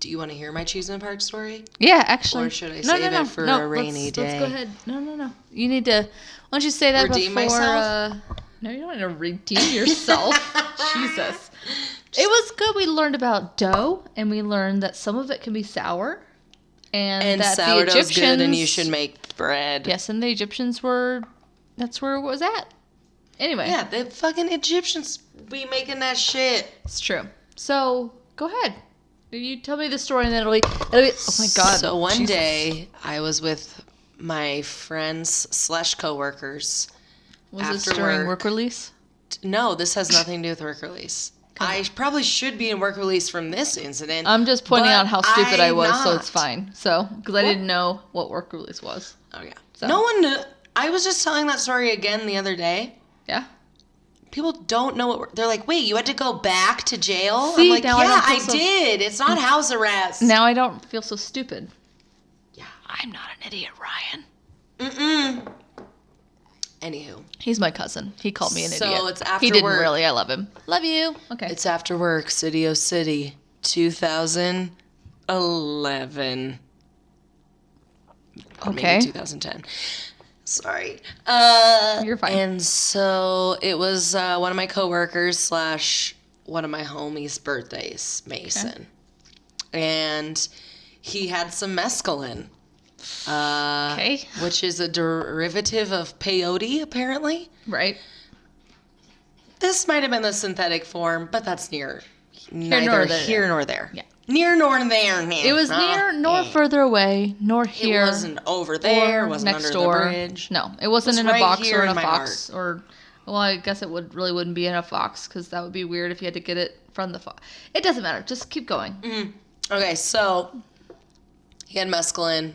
Speaker 1: do you want to hear my Cheesman Park story?
Speaker 2: Yeah, actually.
Speaker 1: Or should I save it for a rainy day?
Speaker 2: Let's go ahead. No. You need to... Why don't you say that
Speaker 1: Redeem
Speaker 2: before...
Speaker 1: myself?
Speaker 2: No, you don't want to redeem yourself. Jesus. It was good. We learned about dough, and we learned that some of it can be sour. And that
Speaker 1: sourdough's
Speaker 2: the Egyptians...
Speaker 1: good, and you should make bread.
Speaker 2: Yes, and the Egyptians were... That's where it was at. Anyway.
Speaker 1: Yeah, the fucking Egyptians be making that shit.
Speaker 2: It's true. So, go ahead. You tell me the story, and then it'll be oh my God.
Speaker 1: So one day, I was with my friends / coworkers.
Speaker 2: Was this during work release?
Speaker 1: No, this has nothing to do with work release. I probably should be in work release from this incident.
Speaker 2: I'm just pointing out how stupid I was, so
Speaker 1: not.
Speaker 2: it's fine. So, because I didn't know what work release was.
Speaker 1: Oh, yeah.
Speaker 2: So.
Speaker 1: No one knew. I was just telling that story again the other day.
Speaker 2: Yeah.
Speaker 1: People don't know what they're like, wait, you had to go back to jail?
Speaker 2: See,
Speaker 1: I'm like,
Speaker 2: now
Speaker 1: yeah,
Speaker 2: I
Speaker 1: did. It's not house arrest.
Speaker 2: Now I don't feel so stupid.
Speaker 1: Yeah.
Speaker 2: I'm not an idiot, Ryan.
Speaker 1: Mm-mm. Anywho.
Speaker 2: He's my cousin. He called me an idiot.
Speaker 1: So it's after
Speaker 2: He didn't
Speaker 1: work.
Speaker 2: really. I love him. Love you. Okay.
Speaker 1: It's after work, City O City, 2011. Or
Speaker 2: Okay.
Speaker 1: maybe 2010. Sorry.
Speaker 2: You're fine.
Speaker 1: And so it was one of my coworkers / one of my homies' birthdays, Mason. Okay. And he had some mescaline.
Speaker 2: Okay.
Speaker 1: Which is a derivative of peyote, apparently.
Speaker 2: Right.
Speaker 1: This might have been the synthetic form, but that's neither here nor there.
Speaker 2: Yeah.
Speaker 1: Near nor there.
Speaker 2: It was near nor further away, nor here.
Speaker 1: It wasn't over there. It wasn't
Speaker 2: next
Speaker 1: under
Speaker 2: door.
Speaker 1: the bridge.
Speaker 2: No, it wasn't
Speaker 1: It was
Speaker 2: in a
Speaker 1: right
Speaker 2: box
Speaker 1: here
Speaker 2: or in
Speaker 1: in
Speaker 2: a
Speaker 1: my
Speaker 2: box. Or, well, I guess it wouldn't be in a box because that would be weird if you had to get it from the box. It doesn't matter. Just keep going.
Speaker 1: Mm-hmm. Okay, so he had mescaline.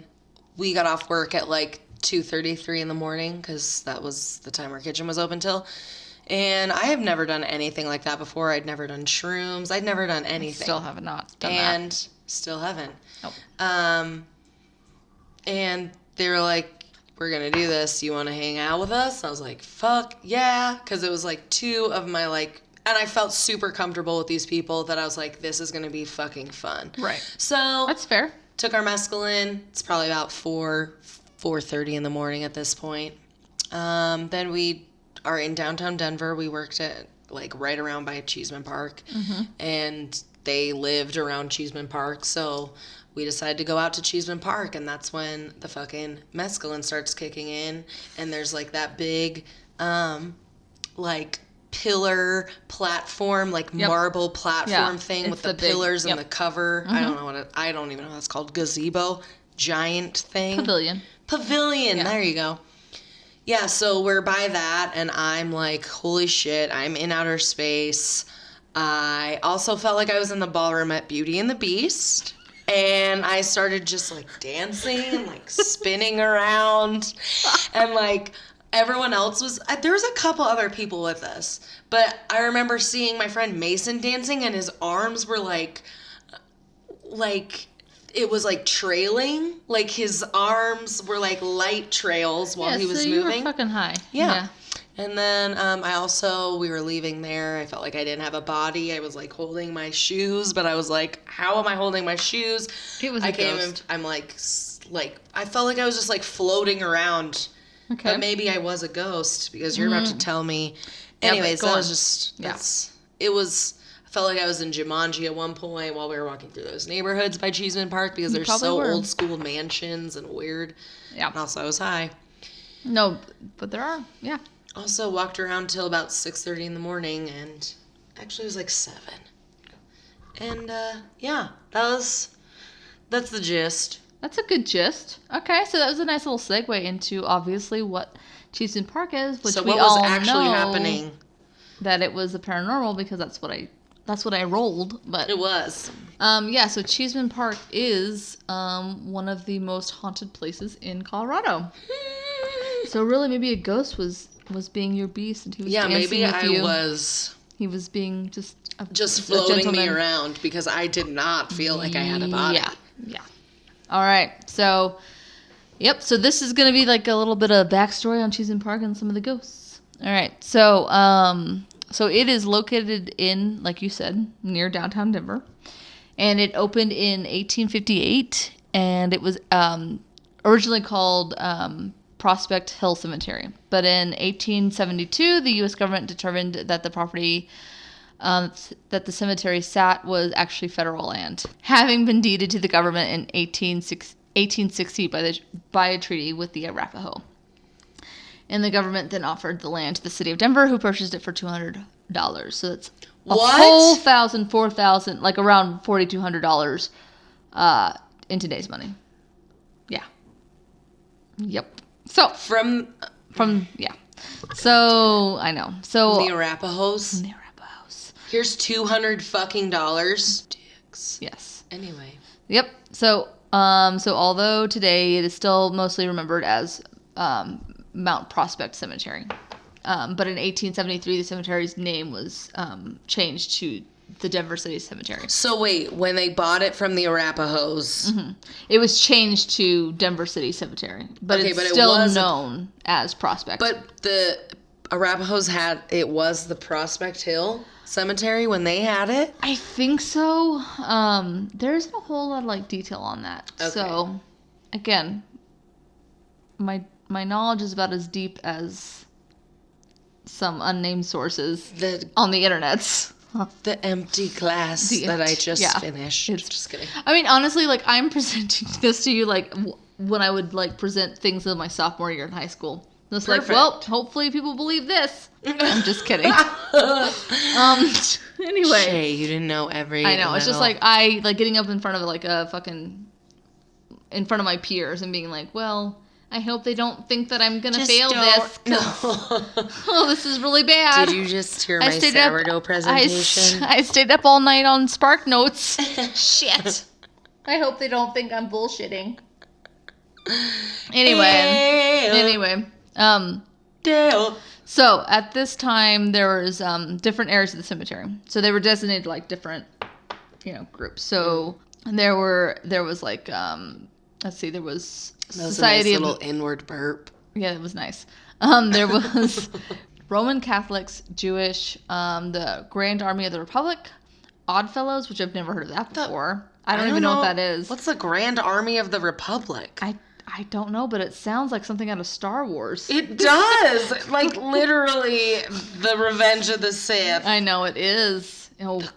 Speaker 1: We got off work at like 2:33 in the morning because that was the time our kitchen was open till. And I have never done anything like that before. I'd never done shrooms. I'd never done anything.
Speaker 2: Still have not done that.
Speaker 1: And still haven't.
Speaker 2: Nope.
Speaker 1: And they were like, we're going to do this. You want to hang out with us? I was like, fuck yeah. Because it was like two of my and I felt super comfortable with these people that I was like, this is going to be fucking fun.
Speaker 2: Right.
Speaker 1: So.
Speaker 2: That's fair.
Speaker 1: Took our mescaline. It's probably about 4:30 in the morning at this point. Then we are in downtown Denver. We worked at right around by Cheesman Park. Mm-hmm. And they lived around Cheesman Park. So we decided to go out to Cheesman Park. And that's when the fucking mescaline starts kicking in. And there's that big, pillar platform, like marble platform thing with the pillars and the cover. I don't know I don't even know what it's called. Gazebo, giant thing. Pavilion. Yeah. There you go. Yeah, so we're by that, and I'm like, holy shit, I'm in outer space. I also felt like I was in the ballroom at Beauty and the Beast. And I started just like dancing and like spinning around. And like everyone else was, there was a couple other people with us. But I remember seeing my friend Mason dancing, and his arms were like it was like trailing. Like his arms were like light trails while he was moving.
Speaker 2: You were fucking high.
Speaker 1: Yeah. And then we were leaving there. I felt like I didn't have a body. I was like holding my shoes, but I was like, how am I holding my shoes?
Speaker 2: It was a ghost.
Speaker 1: I'm like, I felt like I was just like floating around. Okay. But maybe I was a ghost because you're about to tell me. Anyways, that was just, I felt like I was in Jumanji at one point while we were walking through those neighborhoods by Cheesman Park because they're so old school mansions and weird. Yeah. And also I was high.
Speaker 2: No, but there are, yeah.
Speaker 1: Also walked around till about 6:30 in the morning, and actually it was like 7. And that's the gist.
Speaker 2: That's a good gist. Okay, so that was a nice little segue into obviously what Cheesman Park is, which we all know
Speaker 1: happening.
Speaker 2: That it was a paranormal because that's what I rolled. But
Speaker 1: it was.
Speaker 2: So Cheesman Park is one of the most haunted places in Colorado. So really, maybe a ghost was being your beast, and he was dancing with you.
Speaker 1: Yeah, maybe I was.
Speaker 2: He was being just
Speaker 1: floating me around because I did not feel like I had a body.
Speaker 2: Yeah. All right. So, so this is going to be like a little bit of backstory on Cheesman Park and some of the ghosts. All right. So, so it is located in, like you said, near downtown Denver, and it opened in 1858, and it was originally called Prospect Hill Cemetery. But in 1872, the U.S. government determined that the property that the cemetery sat was actually federal land, having been deeded to the government in 1860 by a treaty with the Arapaho. And the government then offered the land to the city of Denver, who purchased it for $200. So that's a whole $4,000, like around $4,200 in today's money. Yeah. Yep. So from So I know. So
Speaker 1: the Arapahos. Here's $200 Dicks.
Speaker 2: Yes.
Speaker 1: Anyway.
Speaker 2: Yep. So although today it is still mostly remembered as Mount Prospect Cemetery, but in 1873 the cemetery's name was changed to the Denver City Cemetery.
Speaker 1: So wait, when they bought it from the Arapahos,
Speaker 2: it was changed to Denver City Cemetery, but it's still known as Prospect.
Speaker 1: But the Arapahos was the Prospect Hill Cemetery when they had it?
Speaker 2: I think so. There isn't a whole lot of like detail on that. Okay. So again, my knowledge is about as deep as some unnamed sources on the internets.
Speaker 1: The empty glass that I just finished. Just kidding.
Speaker 2: I mean, honestly, like I'm presenting this to you like when I would like present things in my sophomore year in high school. It's like, well, hopefully people believe this. I'm just kidding. Anyway.
Speaker 1: Shay, you didn't know every
Speaker 2: I know. It's just like I like getting up in front of like a in front of my peers and being like, well, I hope they don't think that I'm going to fail this. No. Oh, this is really bad.
Speaker 1: Did you just hear my sourdough presentation?
Speaker 2: I stayed up all night on Spark Notes. Shit. I hope they don't think I'm bullshitting. Anyway. So at this time there was different areas of the cemetery. So they were designated like different, groups. So there was like let's see, there was Society
Speaker 1: of a nice little inward burp.
Speaker 2: Yeah, it was nice. There was Roman Catholics, Jewish, the Grand Army of the Republic, Oddfellows, which I've never heard of that before. I don't even know what that is.
Speaker 1: What's the Grand Army of the Republic?
Speaker 2: I don't know, but it sounds like something out of Star Wars.
Speaker 1: It does. Like literally the Revenge of the Sith.
Speaker 2: I know it is.
Speaker 1: The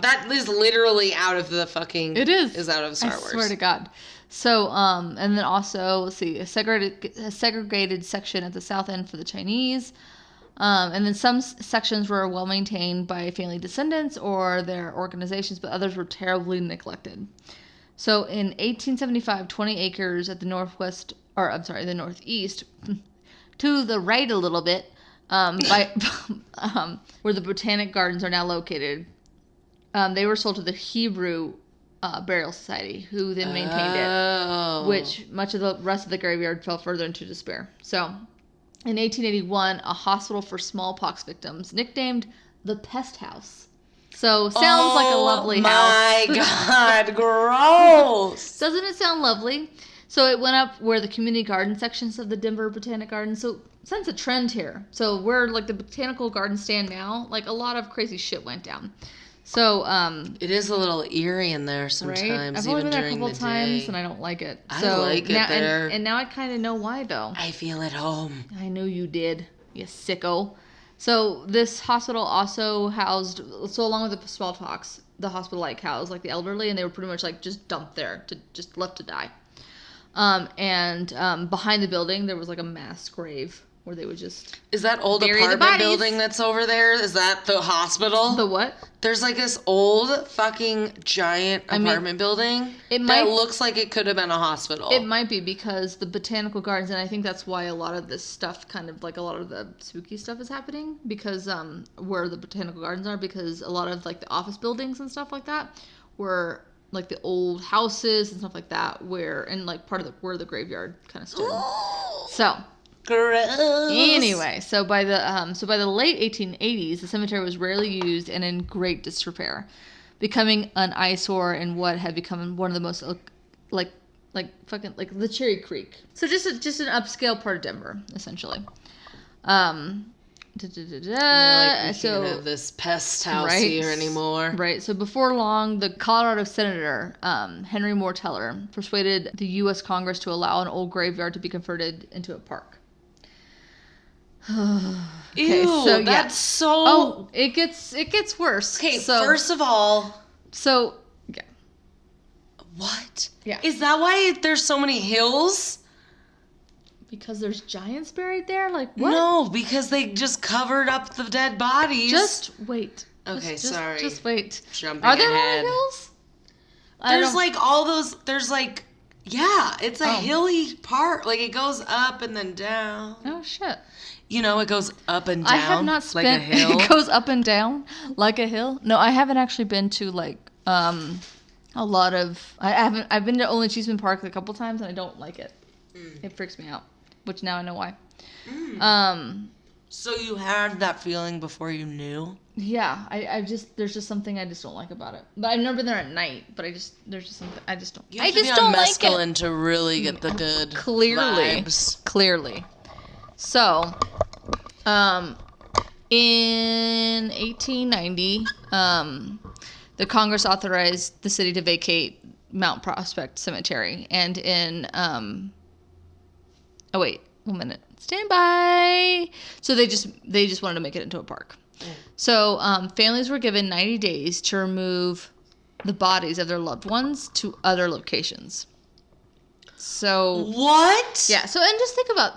Speaker 1: that is literally out of the fucking.
Speaker 2: It is.
Speaker 1: Is out of Star Wars.
Speaker 2: I swear to God. So, and then also, let's see, a segregated section at the south end for the Chinese. And then some sections were well maintained by family descendants or their organizations, but others were terribly neglected. So in 1875, 20 acres at the the northeast, to the right a little bit, by where the Botanic Gardens are now located, they were sold to the Hebrew Burial Society, who then maintained it, which much of the rest of the graveyard fell further into despair. So, in 1881, a hospital for smallpox victims, nicknamed the Pest House. So, sounds like a lovely house.
Speaker 1: Oh my God, gross!
Speaker 2: Doesn't it sound lovely? So, it went up where the community garden sections of the Denver Botanic Garden. So, sense a trend here. So, where like the botanical gardens stand now, like a lot of crazy shit went down. So,
Speaker 1: it is a little eerie in there sometimes,
Speaker 2: right? I've only
Speaker 1: even
Speaker 2: been there a
Speaker 1: during
Speaker 2: couple
Speaker 1: the
Speaker 2: times,
Speaker 1: day.
Speaker 2: and I don't like it.
Speaker 1: I
Speaker 2: So
Speaker 1: like it
Speaker 2: now,
Speaker 1: there.
Speaker 2: And now I kind of know why, though.
Speaker 1: I feel at home.
Speaker 2: I know you did, you sicko. So this hospital also housed, so along with the smallpox, the hospital like housed like the elderly, and they were pretty much like just dumped there, just left to die. And behind the building there was like a mass grave where they would just
Speaker 1: Is that old
Speaker 2: bury the
Speaker 1: apartment
Speaker 2: bodies.
Speaker 1: building that's over there? Is that the hospital?
Speaker 2: The what?
Speaker 1: There's like this old fucking giant apartment building
Speaker 2: it
Speaker 1: that
Speaker 2: might-
Speaker 1: looks like it could have been a hospital.
Speaker 2: It might be because the botanical gardens, and I think that's why a lot of this stuff, kind of like a lot of the spooky stuff is happening, because where the botanical gardens are, because a lot of like the office buildings and stuff like that were like the old houses and stuff like that, where, and like part of the where the graveyard kind of stood. So
Speaker 1: Gross.
Speaker 2: anyway, so by the late 1880s, the cemetery was rarely used and in great disrepair, becoming an eyesore in what had become one of the most like the Cherry Creek. So just an upscale part of Denver, essentially.
Speaker 1: They're like, we
Speaker 2: So
Speaker 1: can't have this pest house
Speaker 2: right,
Speaker 1: here anymore.
Speaker 2: Right. So before long, the Colorado Senator Henry Moore Teller persuaded the U.S. Congress to allow an old graveyard to be converted into a park. Okay,
Speaker 1: Ew,
Speaker 2: so, yeah.
Speaker 1: that's so...
Speaker 2: Oh, it gets worse.
Speaker 1: Okay,
Speaker 2: so,
Speaker 1: first of all...
Speaker 2: So, yeah.
Speaker 1: What?
Speaker 2: Yeah.
Speaker 1: Is that why there's so many hills?
Speaker 2: Because there's giants buried there? Like, what?
Speaker 1: No, because they just covered up the dead bodies.
Speaker 2: Just wait.
Speaker 1: Okay,
Speaker 2: Just-
Speaker 1: sorry.
Speaker 2: Just wait.
Speaker 1: Jumping
Speaker 2: Are there
Speaker 1: ahead.
Speaker 2: really hills?
Speaker 1: There's like all those... There's like... Yeah, it's a hilly part. Like, it goes up and then down.
Speaker 2: Oh, shit.
Speaker 1: You know, it goes up and down.
Speaker 2: I have not spent...
Speaker 1: like a hill.
Speaker 2: It goes up and down like a hill? No, I haven't actually been to, like, a lot of... I've been to only Cheesman Park a couple times, and I don't like it. It freaks me out, which now I know why.
Speaker 1: So you had that feeling before you knew?
Speaker 2: Yeah, I just... There's just something I just don't like about it. But I've never been there at night, but there's just something... I just don't...
Speaker 1: You have
Speaker 2: I
Speaker 1: to
Speaker 2: just
Speaker 1: be on
Speaker 2: don't like
Speaker 1: mescaline
Speaker 2: it.
Speaker 1: to really get the good vibes.
Speaker 2: Clearly. So, in 1890, the Congress authorized the city to vacate Mount Prospect Cemetery, and in oh wait, 1 minute, stand by. So they just wanted to make it into a park. So families were given 90 days to remove the bodies of their loved ones to other locations. So
Speaker 1: What?
Speaker 2: yeah, so and just think about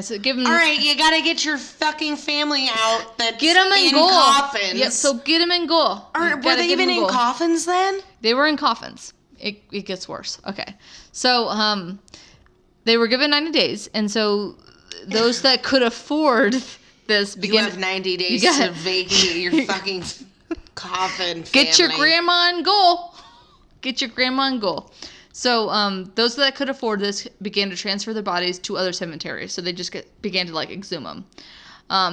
Speaker 2: so give them.
Speaker 1: All right, you gotta get your fucking family out. That's
Speaker 2: Get them in goal.
Speaker 1: coffins.
Speaker 2: Yeah, so get them in goal.
Speaker 1: Were they even in coffins then?
Speaker 2: They were in coffins. It gets worse. Okay, so they were given 90 days, and so those that could afford this
Speaker 1: You
Speaker 2: began.
Speaker 1: have 90 days
Speaker 2: got-
Speaker 1: to vacate your fucking coffin.
Speaker 2: Get your
Speaker 1: family.
Speaker 2: grandma in goal. Get your grandma in goal. So those that could afford this began to transfer their bodies to other cemeteries. So they just began to like exhume them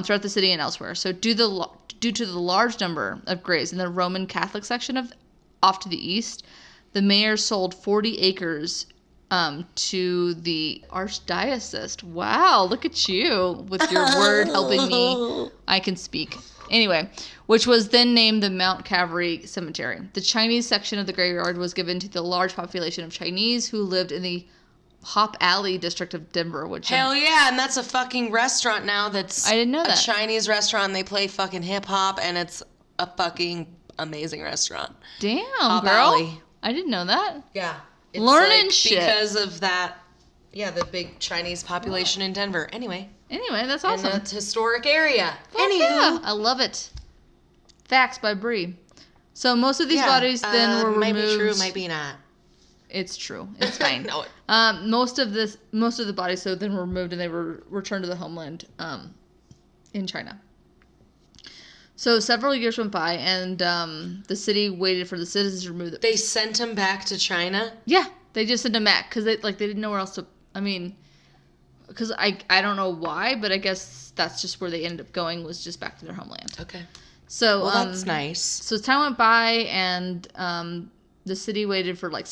Speaker 2: throughout the city and elsewhere. So due to the large number of graves in the Roman Catholic section off to the east, the mayor sold 40 acres to the archdiocese. Wow, look at you with your word helping me. I can speak. Anyway, which was then named the Mount Calvary Cemetery. The Chinese section of the graveyard was given to the large population of Chinese who lived in the Hop Alley district of Denver, which
Speaker 1: Hell yeah, and that's a fucking restaurant now that's
Speaker 2: I didn't know that.
Speaker 1: a Chinese restaurant. They play fucking hip hop, and it's a fucking amazing restaurant.
Speaker 2: damn,
Speaker 1: Hop
Speaker 2: girl.
Speaker 1: Alley.
Speaker 2: I didn't know that.
Speaker 1: Yeah. It's
Speaker 2: Learning shit.
Speaker 1: Because of that Yeah, the big Chinese population in Denver. Anyway,
Speaker 2: that's awesome.
Speaker 1: In a historic area.
Speaker 2: Yeah, I love it. Facts by Brie. So most of these bodies then were removed.
Speaker 1: Might be true, might be not.
Speaker 2: It's true. It's fine.
Speaker 1: No.
Speaker 2: Most of the bodies then were removed and they were returned to the homeland in China. So several years went by and the city waited for the citizens to remove them.
Speaker 1: They sent them back to China?
Speaker 2: Yeah, they just sent them back because they didn't know where else to. I mean, because I don't know why, but I guess that's just where they ended up going, was just back to their homeland.
Speaker 1: Okay.
Speaker 2: So
Speaker 1: that's nice.
Speaker 2: So as time went by and the city waited for the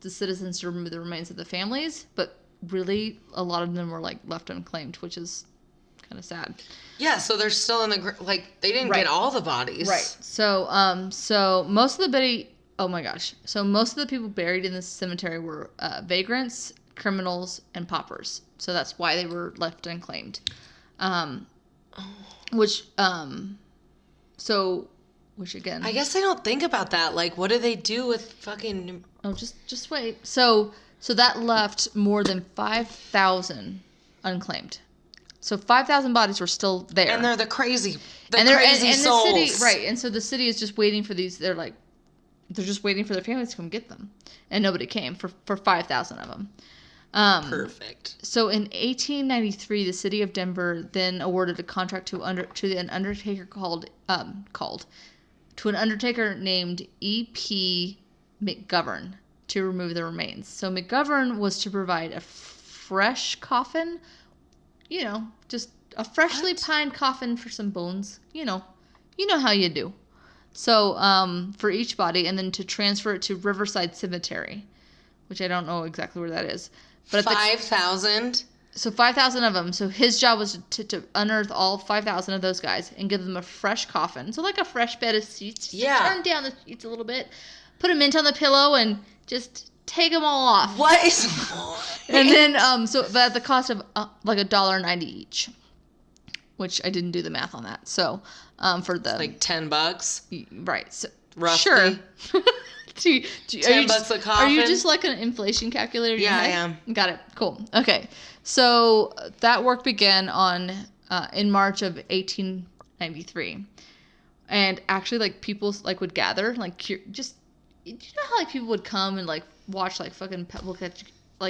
Speaker 2: citizens to remove the remains of the families, but really a lot of them were left unclaimed, which is kind of sad.
Speaker 1: Yeah, so they're still in the they didn't get all the bodies.
Speaker 2: Right. So most of the most of the people buried in this cemetery were vagrants, criminals, and paupers. So that's why they were left unclaimed. Which again,
Speaker 1: I guess I don't think about that. What do they do with fucking?
Speaker 2: Oh, just wait. So that left more than 5,000 unclaimed. So 5,000 bodies were still there,
Speaker 1: and they're crazy
Speaker 2: The
Speaker 1: souls.
Speaker 2: city, right? And so the city is just waiting for these. They're just waiting for their families to come get them, and nobody came for 5,000 of them.
Speaker 1: Perfect.
Speaker 2: So in 1893, the city of Denver then awarded a contract to an undertaker to an undertaker named E.P. McGovern to remove the remains. So McGovern was to provide a fresh coffin, just a freshly pined coffin for some bones. You know how you do. So for each body, and then to transfer it to Riverside Cemetery, which I don't know exactly where that is. But
Speaker 1: 5,000?
Speaker 2: So 5,000 of them. So his job was to unearth all 5,000 of those guys and give them a fresh coffin. So a fresh bed of sheets. Just turn down the sheets a little bit. Put a mint on the pillow and just take them all off.
Speaker 1: What is...
Speaker 2: And then, but at the cost of $1.90 each. Which I didn't do the math on that. So, for the...
Speaker 1: $10?
Speaker 2: Right. So,
Speaker 1: roughly.
Speaker 2: Sure.
Speaker 1: $10 a coffin?
Speaker 2: Are you just an inflation calculator?
Speaker 1: Yeah, I am.
Speaker 2: Got it. Cool. Okay. So that work began in March of 1893, and actually, people would gather, do you know how people would come and watch fucking public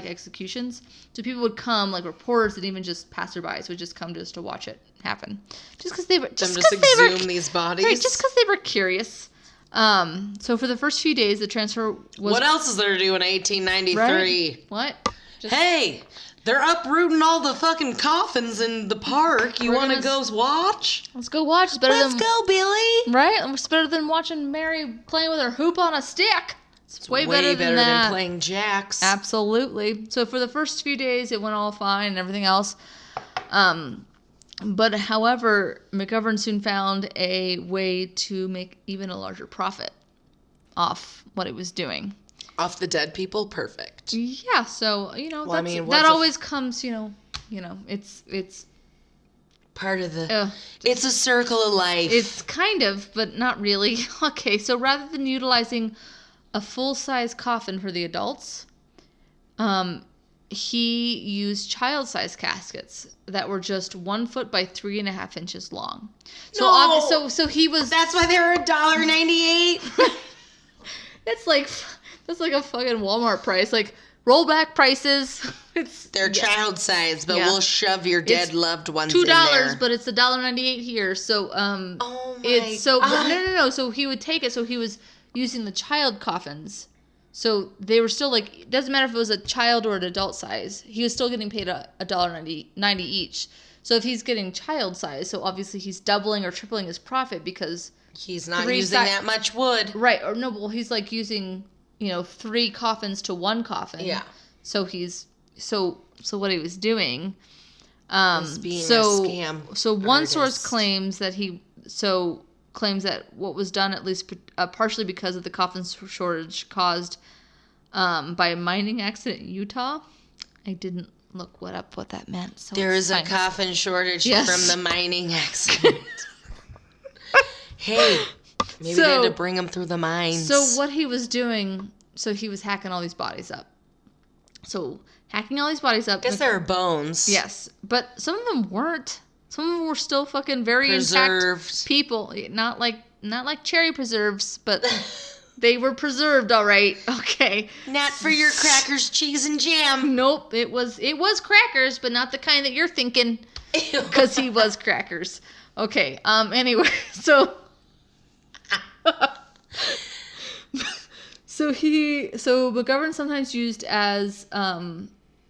Speaker 2: executions? So people would come, reporters and even just passerbys would just come just to watch it happen, just because they were
Speaker 1: exhume these bodies,
Speaker 2: right? Just because they were curious. So for the first few days, the transfer was...
Speaker 1: What else is there to do in 1893?
Speaker 2: Right? What?
Speaker 1: Hey, they're uprooting all the fucking coffins in the park. You want to go watch?
Speaker 2: Let's go watch. It's better
Speaker 1: Let's go, Billy.
Speaker 2: Right? It's better than watching Mary playing with her hoop on a stick. It's way better than
Speaker 1: playing jacks.
Speaker 2: Absolutely. So for the first few days, it went all fine and everything else. But however, McGovern soon found a way to make even a larger profit off what it was doing.
Speaker 1: Off the dead people? Perfect.
Speaker 2: Yeah, so, that always comes, it's
Speaker 1: part of the... it's a circle of life.
Speaker 2: It's kind of, but not really. Okay, so rather than utilizing a full-size coffin for the adults, he used child-sized caskets that were just 1 foot by 3.5 inches long. So so he was...
Speaker 1: That's why they were $1.98?
Speaker 2: That's like a fucking Walmart price. Rollback prices.
Speaker 1: They're child size, but we'll shove your dead loved ones in there.
Speaker 2: $2, but it's $1.98 here. So no. So he would take it. So he was using the child coffins. So they were still it doesn't matter if it was a child or an adult size. He was still getting paid $1.90 each. So if he's getting child size, so obviously he's doubling or tripling his profit because
Speaker 1: he's not using that much wood.
Speaker 2: Right. Or no, well, he's using, 3 coffins to 1 coffin.
Speaker 1: Yeah.
Speaker 2: So he's so what he was doing
Speaker 1: was being a scam.
Speaker 2: So one source claims that what was done, at least partially because of the coffin shortage caused by a mining accident in Utah. I didn't look what that meant. So
Speaker 1: there is a coffin shortage from the mining accident. Hey, maybe they had to bring them through the mines.
Speaker 2: So what he was doing, he was hacking all these bodies up. So hacking all these bodies up.
Speaker 1: Guess there are bones.
Speaker 2: Yes, but some of them weren't. Some of them were still fucking very
Speaker 1: Preserved.
Speaker 2: intact people. Not like cherry preserves, but they were preserved, all right. Okay.
Speaker 1: Not for your crackers, cheese, and jam.
Speaker 2: Nope, it was crackers, but not the kind that you're thinking. Because he was crackers. Okay. Anyway, so McGovern sometimes used as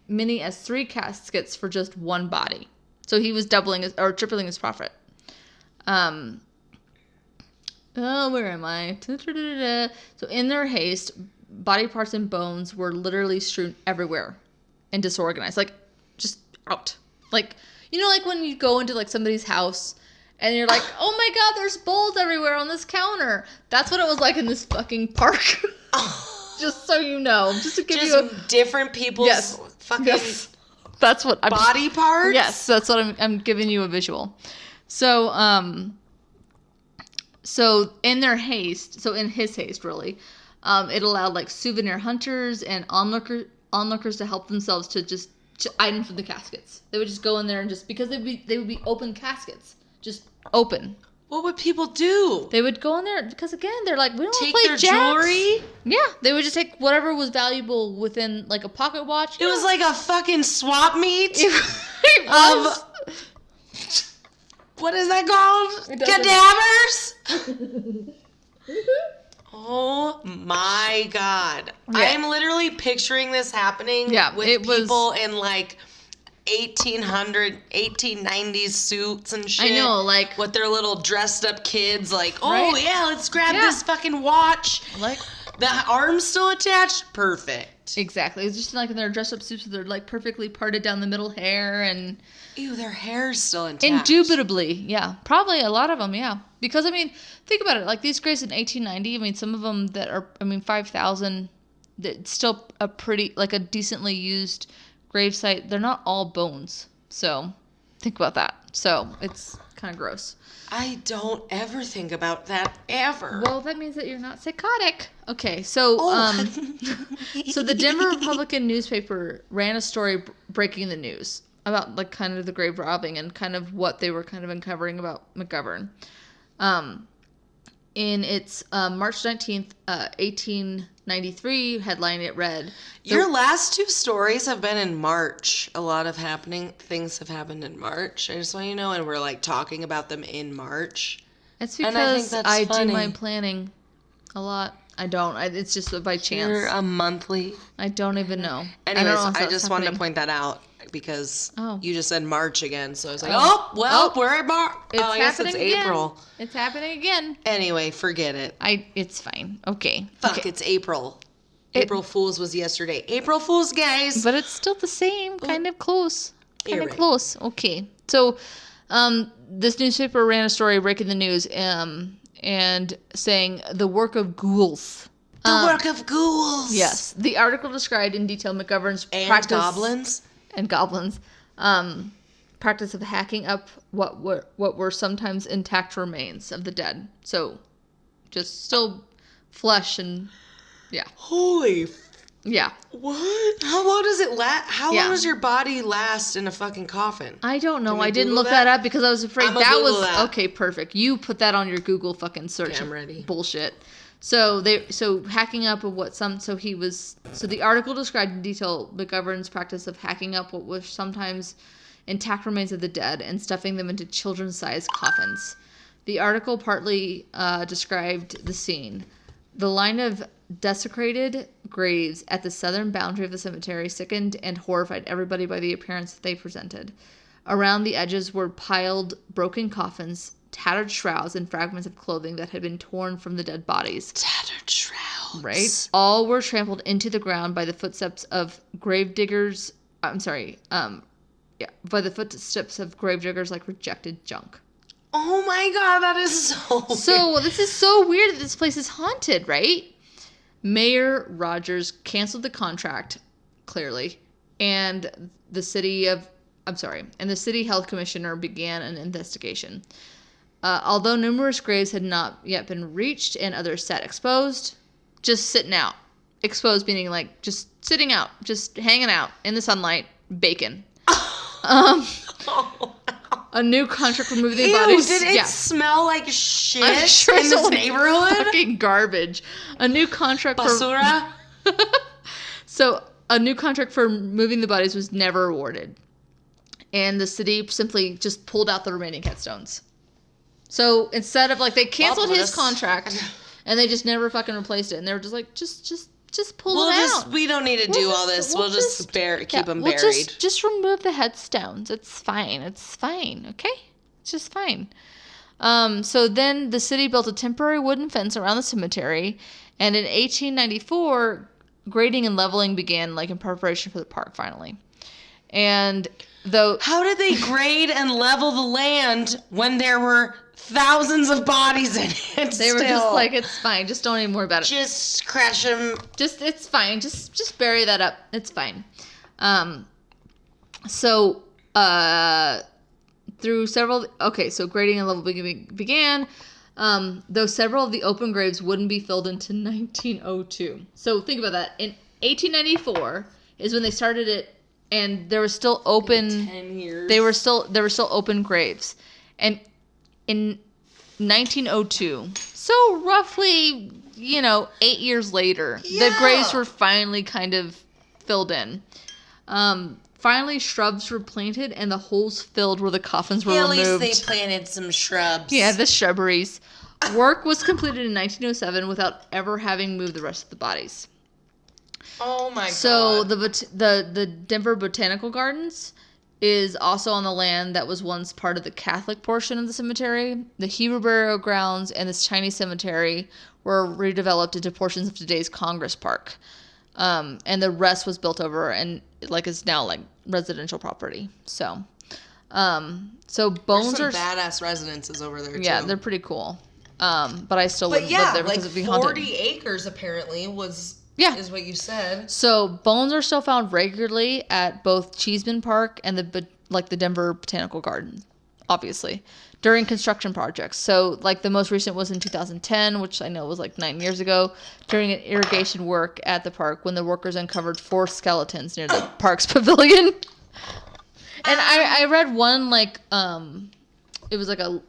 Speaker 2: many as 3 caskets for just one body. So he was tripling his profit. Where am I? So in their haste, body parts and bones were literally strewn everywhere and disorganized, like just out. Like, you know, like when you go into like somebody's house and you're like, oh my God, there's bowls everywhere on this counter. That's what it was like in this fucking park. Just so you know, just to give you
Speaker 1: different people's fucking
Speaker 2: that's what
Speaker 1: body parts.
Speaker 2: Yes, that's what I'm giving you a visual. So so in their haste, so in his haste really, it allowed like souvenir hunters and onlookers to help themselves to items from the caskets. They would just go in there and just, because they would be open caskets, just open.
Speaker 1: What would people do?
Speaker 2: They would go in there because, again, they're like, we don't
Speaker 1: take
Speaker 2: play
Speaker 1: their
Speaker 2: jacks.
Speaker 1: Jewelry.
Speaker 2: Yeah, they would just take whatever was valuable within like a pocket watch.
Speaker 1: It was like a fucking swap meet.
Speaker 2: It was.
Speaker 1: What is that called? Cadavers. Oh my God.
Speaker 2: Yeah.
Speaker 1: I'm literally picturing this happening with people in like 1890s suits and shit.
Speaker 2: I know, like,
Speaker 1: with their little dressed up kids, like, oh
Speaker 2: right?
Speaker 1: yeah, let's grab this fucking watch.
Speaker 2: Like,
Speaker 1: the arm's still attached. Perfect.
Speaker 2: Exactly. It's just like in their dress up suits with their like perfectly parted down the middle hair and.
Speaker 1: Ew, their hair's still intact.
Speaker 2: Indubitably, yeah. Probably a lot of them, yeah. Because, I mean, think about it. Like, these graves in 1890, I mean, some of them that are, 5,000, it's still a pretty, like, a decently used grave site. They're not all bones. So, think about that. So, it's kind of gross.
Speaker 1: I don't ever think about that, ever.
Speaker 2: Well, that means that you're not psychotic. Okay, so, so the Denver Republican newspaper ran a story breaking the news about, like, kind of the grave robbing and kind of what they were kind of uncovering about McGovern. In its March 19th, 1893 headline, it read...
Speaker 1: Your last 2 stories have been in March. A lot of things have happened in March. I just want you to know, and we're, like, talking about them in March.
Speaker 2: It's because I do my planning a lot. I don't. It's just by chance.
Speaker 1: You're a monthly.
Speaker 2: I don't even know.
Speaker 1: Anyways, I just wanted to point that out. Because you just said March again, so I was like, we're in March. I guess it's April.
Speaker 2: It's happening again.
Speaker 1: Anyway, forget it.
Speaker 2: It's fine. Okay.
Speaker 1: It's April. April Fool's was yesterday. April Fool's, guys.
Speaker 2: But it's still the same, kind of close.
Speaker 1: Kind of
Speaker 2: close. Okay. So, this newspaper ran a story breaking the news, and saying the work of ghouls.
Speaker 1: The work of ghouls.
Speaker 2: Yes. The article described in detail McGovern's practice. Goblins, practice of hacking up what were sometimes intact remains of the dead. So, just still flesh and, yeah.
Speaker 1: Holy.
Speaker 2: Yeah.
Speaker 1: What? How long does it last? How long does your body last in a fucking coffin?
Speaker 2: I don't know. I didn't look that up because I was afraid that was...
Speaker 1: that.
Speaker 2: Okay, perfect. You put that on your Google fucking search.
Speaker 1: Okay, I'm ready.
Speaker 2: Bullshit. So hacking up of what the article described in detail McGovern's practice of hacking up what was sometimes intact remains of the dead and stuffing them into children's-sized coffins. The article partly described the scene. The line of desecrated graves at the southern boundary of the cemetery sickened and horrified everybody by the appearance that they presented. Around the edges were piled broken coffins, tattered shrouds, and fragments of clothing that had been torn from the dead bodies.
Speaker 1: Tattered shrouds.
Speaker 2: Right? All were trampled into the ground by the footsteps of gravediggers. By the footsteps of gravediggers like rejected junk.
Speaker 1: Oh my God, that is so weird.
Speaker 2: So this is so weird that this place is haunted, right? Mayor Rogers canceled the contract, clearly, and the city health commissioner began an investigation. Although numerous graves had not yet been reached and others sat exposed, just sitting out exposed, meaning like just sitting out, just hanging out in the sunlight, bacon. A new contract for moving the bodies.
Speaker 1: Did it smell like shit
Speaker 2: I'm sure
Speaker 1: in this neighborhood?
Speaker 2: Fucking garbage. A new contract
Speaker 1: Basura?
Speaker 2: So a new contract for moving the bodies was never awarded. And the city simply just pulled out the remaining headstones. So instead of like, they canceled his contract and they just never fucking replaced it. And they were just like, just pull them out.
Speaker 1: We don't need to do all this. We'll just keep them buried.
Speaker 2: Just remove the headstones. It's fine. It's fine. Okay? It's just fine. So then the city built a temporary wooden fence around the cemetery. And in 1894, grading and leveling began, like, in preparation for the park, finally. And though...
Speaker 1: How did they grade and level the land when there were thousands of bodies in it?
Speaker 2: They were just like, it's fine. Just don't even worry about it.
Speaker 1: Just crash them.
Speaker 2: It's fine. Just bury that up. It's fine. So through several... Okay, so grading and leveling began... though several of the open graves wouldn't be filled until 1902. So think about that. In 1894 is when they started it, and there was still open.
Speaker 1: 10 years.
Speaker 2: There were still open graves, and in 1902, so roughly 8 years later, the graves were finally kind of filled in. Finally, shrubs were planted and the holes filled where the coffins were removed.
Speaker 1: At least they planted some shrubs.
Speaker 2: Yeah, the shrubberies. Work was completed in 1907 without ever having moved the rest of the bodies.
Speaker 1: Oh my god.
Speaker 2: So the Denver Botanical Gardens is also on the land that was once part of the Catholic portion of the cemetery. The Hebrew burial grounds and this Chinese cemetery were redeveloped into portions of today's Congress Park. And the rest was built over and is now like residential property. So bones
Speaker 1: There's some badass residences over there too.
Speaker 2: Yeah, they're pretty cool. But I still wouldn't live there because it'd be haunted.
Speaker 1: 40 acres apparently is what you said.
Speaker 2: So bones are still found regularly at both Cheesman Park and the Denver Botanical Garden, obviously, during construction projects. So the most recent was in 2010, which I know was 9 years ago, during an irrigation work at the park when the workers uncovered 4 skeletons near the park's pavilion. And I read one it was a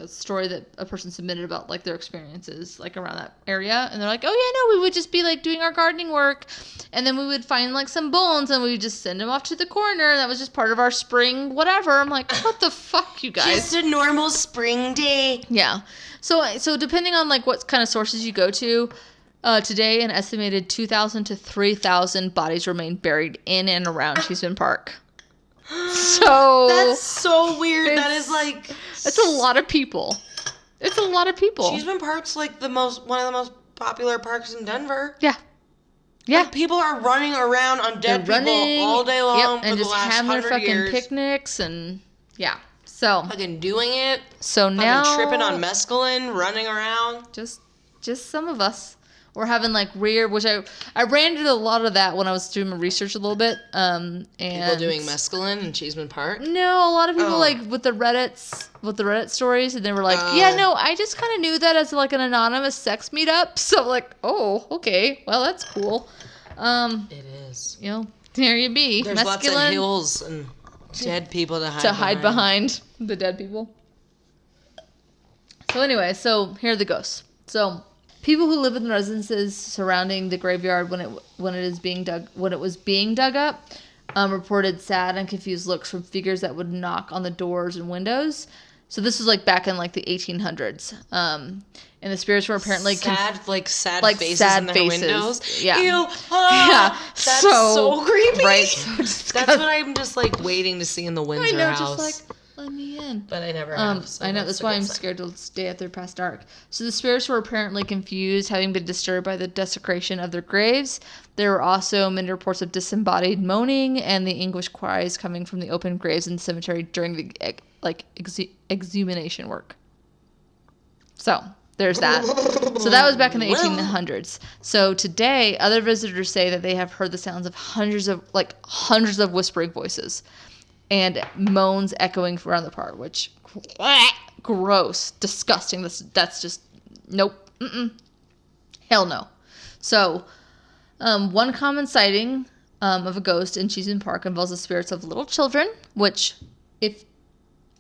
Speaker 2: story that a person submitted about their experiences around that area, and they're like, oh yeah, no, we would just be doing our gardening work, and then we would find some bones and we would just send them off to the coroner, and that was just part of our spring whatever. I'm like, what the fuck, you guys?
Speaker 1: Just a normal spring day.
Speaker 2: Yeah. So depending on what kind of sources you go to, today an estimated 2,000 to 3,000 bodies remain buried in and around Cheesman Park. So
Speaker 1: that's so weird. That is
Speaker 2: it's a lot of people. It's a lot of people.
Speaker 1: Cheesman Park's one of the most popular parks in Denver.
Speaker 2: Yeah. Yeah.
Speaker 1: People are running around on dead people all day long for
Speaker 2: and
Speaker 1: the
Speaker 2: just
Speaker 1: last
Speaker 2: having their
Speaker 1: 100
Speaker 2: fucking
Speaker 1: years.
Speaker 2: picnics and yeah. So
Speaker 1: fucking doing it.
Speaker 2: So now
Speaker 1: tripping on mescaline, running around.
Speaker 2: Just some of us. We're having weird, which I ran into a lot of that when I was doing my research a little bit. And
Speaker 1: people doing mescaline in Cheesman Park?
Speaker 2: No, a lot of people with the Reddit stories, and they were like, yeah, no, I just kind of knew that as an anonymous sex meetup. So oh, okay, well that's cool.
Speaker 1: It is.
Speaker 2: There you be.
Speaker 1: There's lots of hills and dead people to hide
Speaker 2: behind the dead people. So anyway, here are the ghosts. So people who live in the residences surrounding the graveyard when it was being dug up, reported sad and confused looks from figures that would knock on the doors and windows. So this was back in the 1800s. And the spirits were apparently
Speaker 1: sad faces in their windows.
Speaker 2: Yeah.
Speaker 1: Ew.
Speaker 2: Yeah.
Speaker 1: That's so creepy.
Speaker 2: Right. So
Speaker 1: that's what I'm just waiting to see in the Windsor house.
Speaker 2: Just let me in.
Speaker 1: But I never have. So
Speaker 2: I know, that's why I'm scared to stay out there past dark. So the spirits were apparently confused, having been disturbed by the desecration of their graves. There were also many reports of disembodied moaning and the English cries coming from the open graves in the cemetery during the exhumation work. So there's that. So that was back in the 1800s. So today, other visitors say that they have heard the sounds of hundreds of whispering voices and moans echoing around the park, which gross, disgusting. That's just nope. Hell no. So, one common sighting of a ghost in Cheesman Park involves the spirits of little children, which, if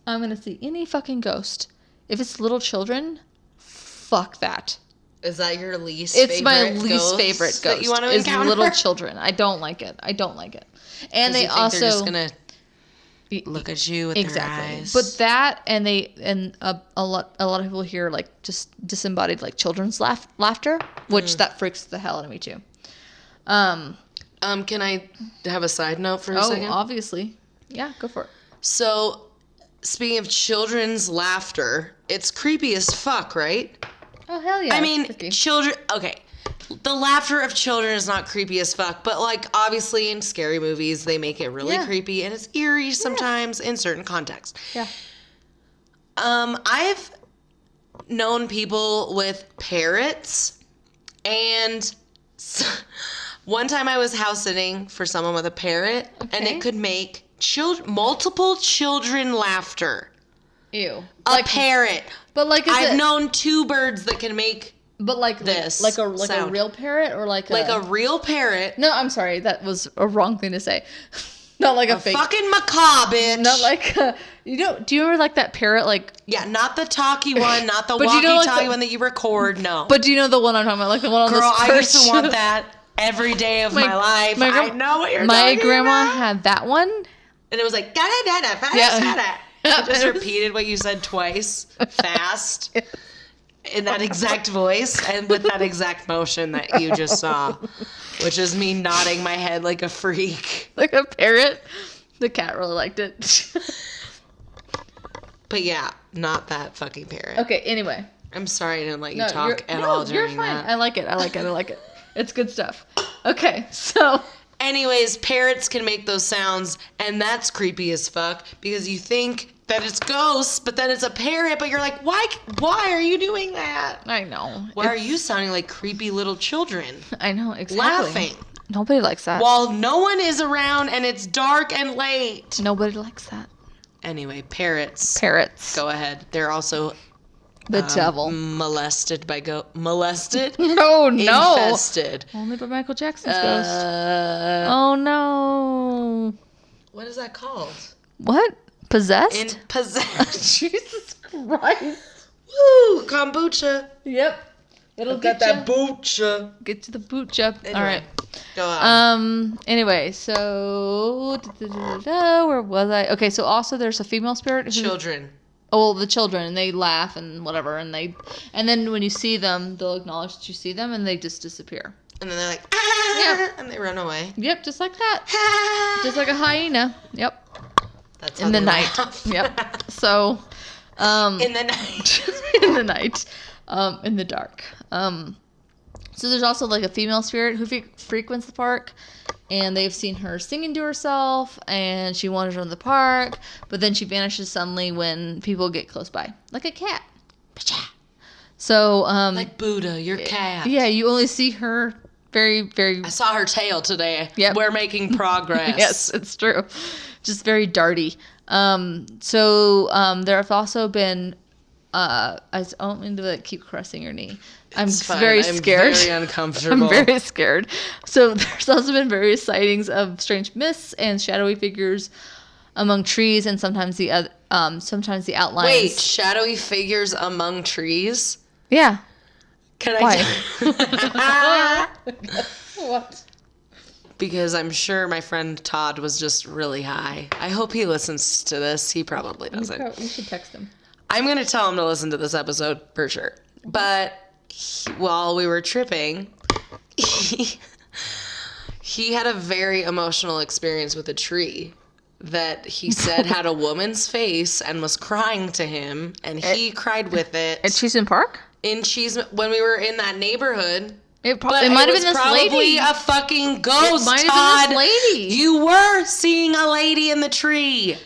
Speaker 2: I'm going to see any fucking ghost, if it's little children, fuck that.
Speaker 1: Is that your least favorite
Speaker 2: It's my least favorite ghost
Speaker 1: that you want to
Speaker 2: is
Speaker 1: encounter?
Speaker 2: little children. I don't like it. And they also...
Speaker 1: they're just going to look at you with their eyes.
Speaker 2: But that, and a lot of people hear, like, just disembodied, like, children's laughter, which that freaks the hell out of me, too.
Speaker 1: Can I have a side note for a second?
Speaker 2: Oh, obviously. Yeah, go for it.
Speaker 1: So, speaking of children's laughter, it's creepy as fuck, right?
Speaker 2: Oh, hell yeah.
Speaker 1: I mean, children... Okay, the laughter of children is not creepy as fuck, but, like, obviously in scary movies, they make it really creepy, and it's eerie sometimes in certain contexts.
Speaker 2: Yeah.
Speaker 1: I've known people with parrots, and one time I was house sitting for someone with a parrot, and it could make multiple children laughter.
Speaker 2: Ew.
Speaker 1: A parrot.
Speaker 2: But, like,
Speaker 1: I've known two birds that can make this
Speaker 2: like a
Speaker 1: sound.
Speaker 2: real parrot, or like
Speaker 1: a real parrot.
Speaker 2: No, I'm sorry, that was a wrong thing to say. Not like a fake.
Speaker 1: Fucking macaw, bitch.
Speaker 2: Not like do you remember like that parrot, like...
Speaker 1: Yeah, not the talky one, not the walkie-talkie one that you record. No.
Speaker 2: But do you know the one I'm talking about, like the one on
Speaker 1: Girl,
Speaker 2: the
Speaker 1: I used to want that every day of my life. I know what you're talking
Speaker 2: My grandma
Speaker 1: about.
Speaker 2: had that one,
Speaker 1: and it was like I just repeated what you said twice fast. In that exact voice and with that exact motion that you just saw, which is me nodding my head like a freak.
Speaker 2: Like a parrot. The cat really liked it.
Speaker 1: But yeah, not that fucking parrot.
Speaker 2: Okay, anyway.
Speaker 1: I'm sorry I didn't let you talk at all during
Speaker 2: you're fine.
Speaker 1: that.
Speaker 2: I like it. It's good stuff. Okay, so...
Speaker 1: Anyways, parrots can make those sounds, and that's creepy as fuck because you think that it's ghosts, but then it's a parrot, but you're like, why are you doing that?
Speaker 2: I know.
Speaker 1: Why are you sounding like creepy little children?
Speaker 2: I know, exactly.
Speaker 1: Laughing.
Speaker 2: Nobody likes that.
Speaker 1: While no one is around and it's dark and late.
Speaker 2: Nobody likes that.
Speaker 1: Anyway, parrots.
Speaker 2: Go
Speaker 1: ahead. They're also...
Speaker 2: The devil.
Speaker 1: Molested by molested?
Speaker 2: Oh, no.
Speaker 1: Infested.
Speaker 2: Only by Michael Jackson's ghost. Oh, no.
Speaker 1: What is that called?
Speaker 2: What? Possessed?
Speaker 1: Possessed.
Speaker 2: Jesus Christ.
Speaker 1: Woo! Kombucha.
Speaker 2: Yep. It'll
Speaker 1: get that boocha.
Speaker 2: Get to the boocha.
Speaker 1: Anyway,
Speaker 2: all right.
Speaker 1: Go on.
Speaker 2: Anyway, so... Where was I? Okay, so also there's a female spirit.
Speaker 1: Children.
Speaker 2: Oh, well, the children, and they laugh and whatever, and then when you see them, they'll acknowledge that you see them, and they just disappear.
Speaker 1: And then they're like, ah, yep. And they run away.
Speaker 2: Yep, just like that. Just like a hyena. Yep.
Speaker 1: That's how
Speaker 2: in the night.
Speaker 1: Laugh.
Speaker 2: Yep. So,
Speaker 1: in the night.
Speaker 2: in the night. In the dark. So there's also like a female spirit who frequents the park, and they've seen her singing to herself, and she wanders around the park, but then she vanishes suddenly when people get close by, like a cat. So,
Speaker 1: like Buddha, your cat.
Speaker 2: Yeah, you only see her very, very...
Speaker 1: I saw her tail today.
Speaker 2: Yep.
Speaker 1: We're making progress.
Speaker 2: Yes, it's true. Just very darty. So there have also been... I don't mean to keep caressing your knee. I'm very scared.
Speaker 1: I'm very uncomfortable.
Speaker 2: I'm very scared. So there's also been various sightings of strange mists and shadowy figures among trees, and sometimes the outlines.
Speaker 1: Wait, shadowy figures among trees?
Speaker 2: Yeah.
Speaker 1: Can
Speaker 2: Why?
Speaker 1: I?
Speaker 2: What?
Speaker 1: Because I'm sure my friend Todd was just really high. I hope he listens to this. He probably doesn't.
Speaker 2: You should text him.
Speaker 1: I'm going to tell him to listen to this episode for sure. But while we were tripping, he had a very emotional experience with a tree that he said had a woman's face and was crying to him, and he cried with it.
Speaker 2: At Cheesman Park?
Speaker 1: In Cheesman, when we were in that neighborhood.
Speaker 2: It might have been this lady.
Speaker 1: Probably a fucking ghost,
Speaker 2: It might
Speaker 1: Todd.
Speaker 2: have been this lady.
Speaker 1: You were seeing a lady in the tree.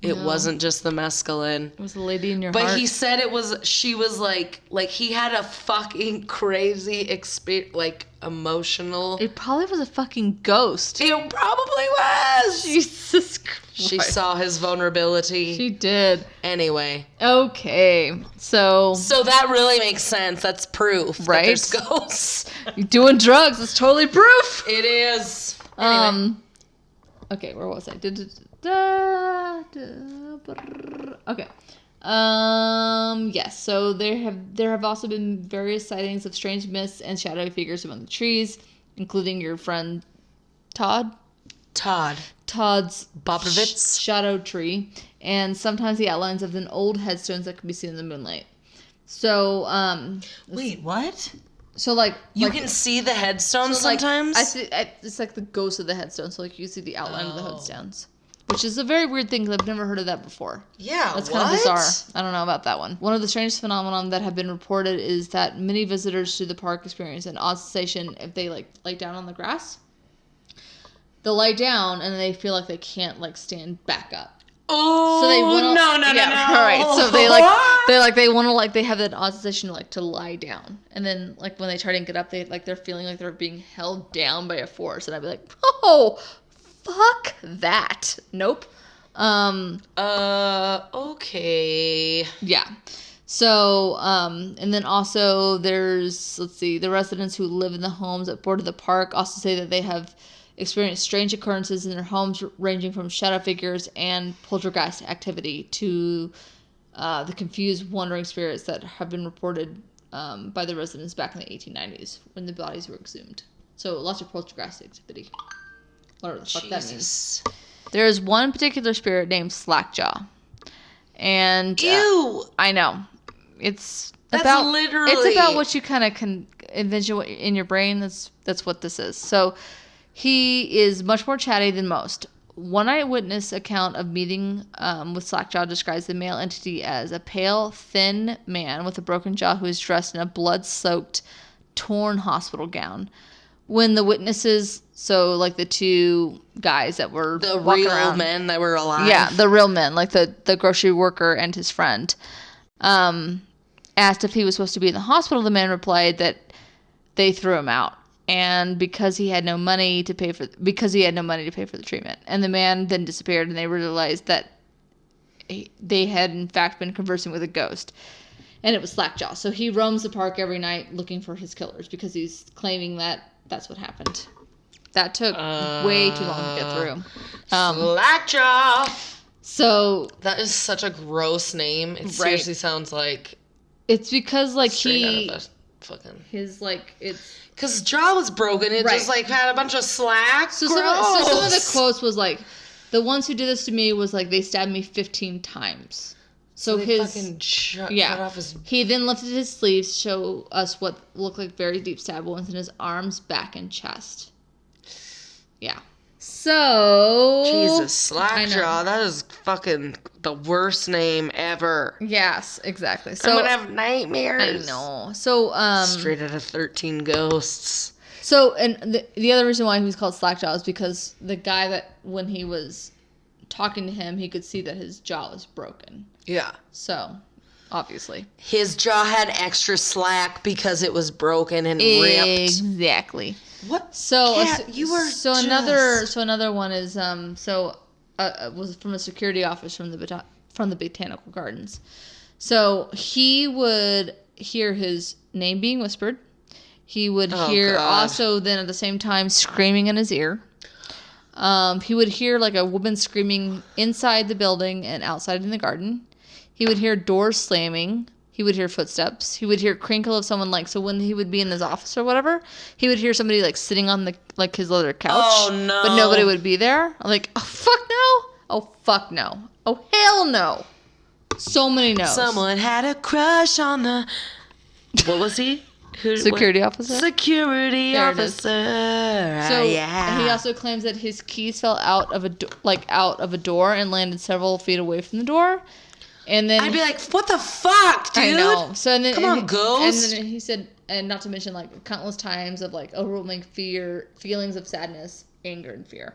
Speaker 1: It
Speaker 2: No.
Speaker 1: wasn't just the mescaline.
Speaker 2: It was the lady in your
Speaker 1: But
Speaker 2: heart.
Speaker 1: he said she was like he had a fucking crazy experience, like emotional.
Speaker 2: It probably was a fucking ghost.
Speaker 1: It probably was.
Speaker 2: Jesus Christ.
Speaker 1: She saw his vulnerability.
Speaker 2: She did.
Speaker 1: Anyway.
Speaker 2: Okay. So
Speaker 1: that really makes sense. That's proof.
Speaker 2: Right?
Speaker 1: That there's ghosts.
Speaker 2: you're doing drugs. It's totally proof.
Speaker 1: It is. Anyway.
Speaker 2: Okay, where was I? Okay. Yes. So there have also been various sightings of strange mists and shadowy figures among the trees, including your friend Todd's
Speaker 1: Bobrovitz.
Speaker 2: shadow tree, and sometimes the outlines of an old headstones that can be seen in the moonlight. So
Speaker 1: Wait, what?
Speaker 2: so like
Speaker 1: You can see the headstones
Speaker 2: so, like,
Speaker 1: sometimes?
Speaker 2: it's like the ghost of the headstone. So like you see the outline of the headstones, which is a very weird thing because I've never heard of that before.
Speaker 1: Yeah,
Speaker 2: That's
Speaker 1: what?
Speaker 2: kind of bizarre. I don't know about that one. One of the strangest phenomenon that have been reported is that many visitors to the park experience an odd sensation if they like lay down on the grass. They'll lie down and they feel like they can't like stand back up.
Speaker 1: Oh,
Speaker 2: So they wanna,
Speaker 1: no.
Speaker 2: All right. So they want to like they have that odd sensation like to lie down, and then like when they try to get up, they're feeling like they're being held down by a force, and I'd be like, oh, fuck that. Nope.
Speaker 1: Okay.
Speaker 2: Yeah. So, and then also there's, the residents who live in the homes that border the park also say that they have experienced strange occurrences in their homes ranging from shadow figures and poltergeist activity to the confused wandering spirits that have been reported by the residents back in the 1890s when the bodies were exhumed. So lots of poltergeist activity. Whatever the fuck that means. There is one particular spirit named Slackjaw. And
Speaker 1: Ew!
Speaker 2: I know. That's
Speaker 1: literally...
Speaker 2: It's about what you kind of can envision in your brain. That's what this is. So he is much more chatty than most. One eyewitness account of meeting with Slackjaw describes the male entity as a pale, thin man with a broken jaw who is dressed in a blood-soaked, torn hospital gown. When the witnesses, so like the two guys that were
Speaker 1: The
Speaker 2: walking
Speaker 1: real
Speaker 2: around,
Speaker 1: men that were alive.
Speaker 2: yeah, the real men, like the grocery worker and his friend, asked if he was supposed to be in the hospital. The man replied that they threw him out, and because he had no money to pay for the treatment. And the man then disappeared, and they realized that they had in fact been conversing with a ghost, and it was Slackjaw. So he roams the park every night looking for his killers because he's claiming that that's what happened. That took way too long to get through.
Speaker 1: Slackjaw!
Speaker 2: So
Speaker 1: That is such a gross name. It seriously sounds like...
Speaker 2: it's because like
Speaker 1: straight out of a fucking...
Speaker 2: his like it's
Speaker 1: Because his jaw was broken. It just like had a bunch of slack.
Speaker 2: so some of the quotes was like, the ones who did this to me was like they stabbed me 15 times. So
Speaker 1: they
Speaker 2: his
Speaker 1: fucking cut off his...
Speaker 2: He then lifted his sleeves to show us what looked like very deep stab wounds in his arms, back, and chest. Yeah. So
Speaker 1: Jesus, Slackjaw. That is fucking the worst name ever.
Speaker 2: Yes, exactly. So
Speaker 1: I'm gonna have nightmares.
Speaker 2: I know. So
Speaker 1: Straight out of 13 Ghosts.
Speaker 2: So, and the other reason why he was called Slackjaw is because the guy that, when he was talking to him, he could see that his jaw was broken.
Speaker 1: Yeah.
Speaker 2: So, obviously.
Speaker 1: His jaw had extra slack because it was broken and ripped.
Speaker 2: Exactly.
Speaker 1: What?
Speaker 2: So,
Speaker 1: Kat, you were
Speaker 2: another one is, was from a security office from the Botanical Gardens. So, he would hear his name being whispered. He would hear also then at the same time screaming in his ear. He would hear like a woman screaming inside the building and outside in the garden. He would hear doors slamming. He would hear footsteps. He would hear crinkle of someone so when he would be in his office or whatever, he would hear somebody like sitting on his leather couch.
Speaker 1: Oh no.
Speaker 2: But nobody would be there. I'm like, oh fuck no. Oh fuck no. Oh hell no. So many no's.
Speaker 1: Someone had a crush on the... What was he?
Speaker 2: Security officer.
Speaker 1: Security
Speaker 2: There it is.
Speaker 1: officer.
Speaker 2: So
Speaker 1: yeah.
Speaker 2: he also claims that his keys fell out of a door and landed several feet away from the door. And then
Speaker 1: I'd be like, what the fuck, dude?
Speaker 2: I know. So and then
Speaker 1: Come on, ghost.
Speaker 2: And then he said, and not to mention like countless times of like overwhelming feelings of sadness, anger, and fear.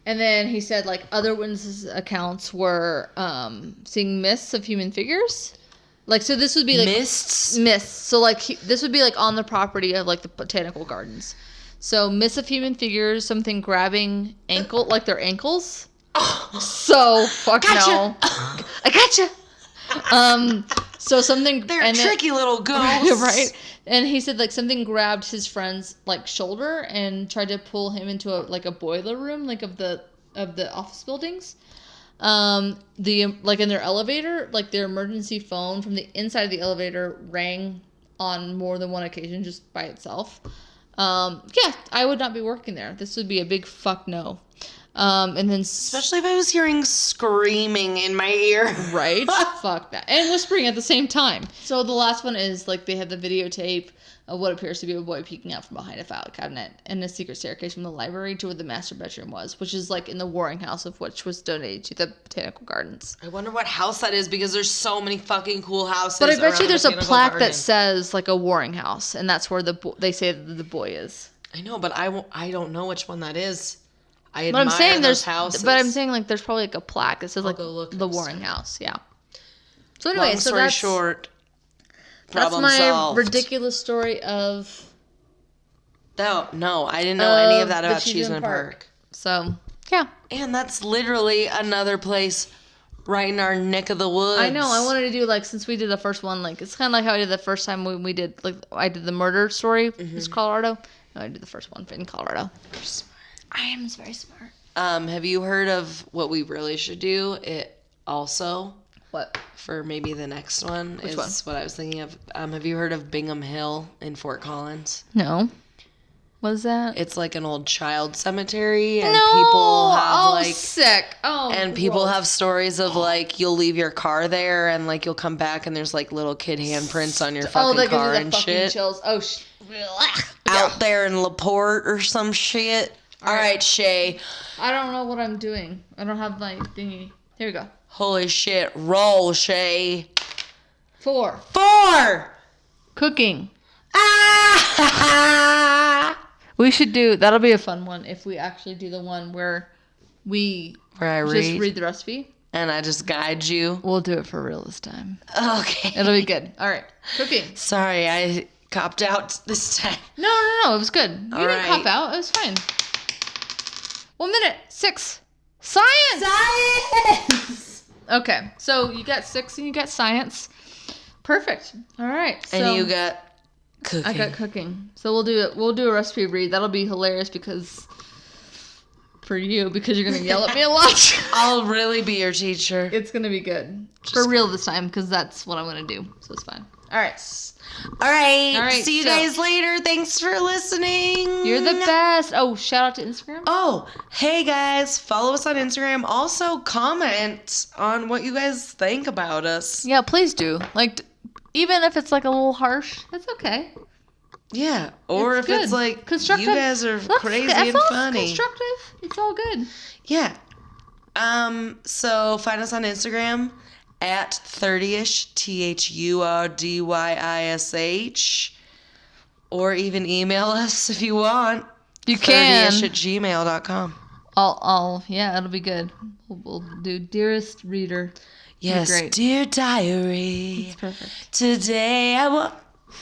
Speaker 2: And then he said, like, other witnesses' accounts were seeing mists of human figures. Like, so this would be, like...
Speaker 1: Mists?
Speaker 2: Mists. So, like, this would be, like, on the property of, like, the botanical gardens. So, mists of human figures, something grabbing like, their ankles. So, fuck
Speaker 1: Gotcha.
Speaker 2: No. I gotcha! So, something...
Speaker 1: They're tricky little ghosts.
Speaker 2: Right? And he said, like, something grabbed his friend's, like, shoulder and tried to pull him into a boiler room, like, of the office buildings. Like, in their elevator, like, their emergency phone from the inside of the elevator rang on more than one occasion just by itself. Yeah, I would not be working there. This would be a big fuck no. And then...
Speaker 1: Especially if I was hearing screaming in my ear.
Speaker 2: Right? Fuck that. And whispering at the same time. So the last one is, like, they have the videotape of what appears to be a boy peeking out from behind a file cabinet and a secret staircase from the library to where the master bedroom was, which is, like, in the Waring house, of which was donated to the Botanical Gardens.
Speaker 1: I wonder what house that is, because there's so many fucking cool houses.
Speaker 2: But I bet you there's a
Speaker 1: Botanical
Speaker 2: plaque
Speaker 1: Garden.
Speaker 2: that says, like, a Waring house, and that's where they say that the boy is.
Speaker 1: I know, but I don't know which one that is. I
Speaker 2: But I'm saying
Speaker 1: those houses.
Speaker 2: But I'm saying, like, there's probably, like, a plaque that says, like,
Speaker 1: go look
Speaker 2: the
Speaker 1: next
Speaker 2: Waring
Speaker 1: time.
Speaker 2: house. Yeah. So anyway,
Speaker 1: Long story short,
Speaker 2: that's
Speaker 1: problem
Speaker 2: my
Speaker 1: solved.
Speaker 2: ridiculous story of...
Speaker 1: No, I didn't know any of that
Speaker 2: the
Speaker 1: about
Speaker 2: Cheesman
Speaker 1: Cheesman Park.
Speaker 2: So, yeah.
Speaker 1: And that's literally another place right in our neck of the woods.
Speaker 2: I know. I wanted to do, like, since we did the first one, like, it's kind of like how I did the first time when we did, like, I did the murder story.
Speaker 1: Mm-hmm.
Speaker 2: It's Colorado. No, I did the first one in Colorado. I am very smart.
Speaker 1: Have you heard of what we really should do? It also...
Speaker 2: What?
Speaker 1: For maybe the next one
Speaker 2: Which
Speaker 1: is
Speaker 2: one?
Speaker 1: what I was thinking of. Have you heard of Bingham Hill in Fort Collins?
Speaker 2: No. What is that?
Speaker 1: It's like an old child cemetery, and people have
Speaker 2: sick. Oh,
Speaker 1: and people
Speaker 2: gross.
Speaker 1: have stories of like you'll leave your car there, and like you'll come back, and there's like little kid handprints on your fucking
Speaker 2: that
Speaker 1: car
Speaker 2: gives you
Speaker 1: and
Speaker 2: the fucking
Speaker 1: shit.
Speaker 2: chills. Oh,
Speaker 1: Out there in LaPorte or some shit. All right, Shay.
Speaker 2: I don't know what I'm doing. I don't have my thingy. Here we go.
Speaker 1: Holy shit! Roll, Shay.
Speaker 2: 4. Cooking.
Speaker 1: Ah!
Speaker 2: We should do... That'll be a fun one if we actually do the one where we
Speaker 1: Where I
Speaker 2: just read the recipe.
Speaker 1: and I just guide you.
Speaker 2: We'll do it for real this time.
Speaker 1: Okay.
Speaker 2: It'll be good. All right. Cooking.
Speaker 1: Sorry, I copped out this time.
Speaker 2: No. It was good. You didn't
Speaker 1: right.
Speaker 2: cop out. It was fine. 1 minute. 6. Science! Okay. So you got 6 and you got science. Perfect. All right. So
Speaker 1: And you got cooking.
Speaker 2: I got cooking. So we'll do it. We'll do a recipe read. That'll be hilarious because you're gonna yell at me a lot.
Speaker 1: I'll really be your teacher.
Speaker 2: It's gonna be good for real this time because that's what I'm gonna do. So it's fine. All right.
Speaker 1: All right. See you
Speaker 2: so-
Speaker 1: guys later. Thanks for listening.
Speaker 2: You're the best. Oh, shout out to Instagram.
Speaker 1: Oh, hey guys. Follow us on Instagram. Also, comment on what you guys think about us.
Speaker 2: Yeah, please do. Like, even if it's like a little harsh, that's okay.
Speaker 1: Yeah. Or
Speaker 2: It's
Speaker 1: if it's
Speaker 2: good.
Speaker 1: like,
Speaker 2: Constructive.
Speaker 1: you guys are crazy and
Speaker 2: all
Speaker 1: funny.
Speaker 2: Constructive. It's all good.
Speaker 1: Yeah. So find us on Instagram at 30ish, THURDYISH, or even email us if you want.
Speaker 2: You can.
Speaker 1: 30ish@gmail.com.
Speaker 2: Yeah, it'll be good. We'll do dearest reader.
Speaker 1: Yes,
Speaker 2: great.
Speaker 1: dear diary.
Speaker 2: It's perfect.
Speaker 1: Today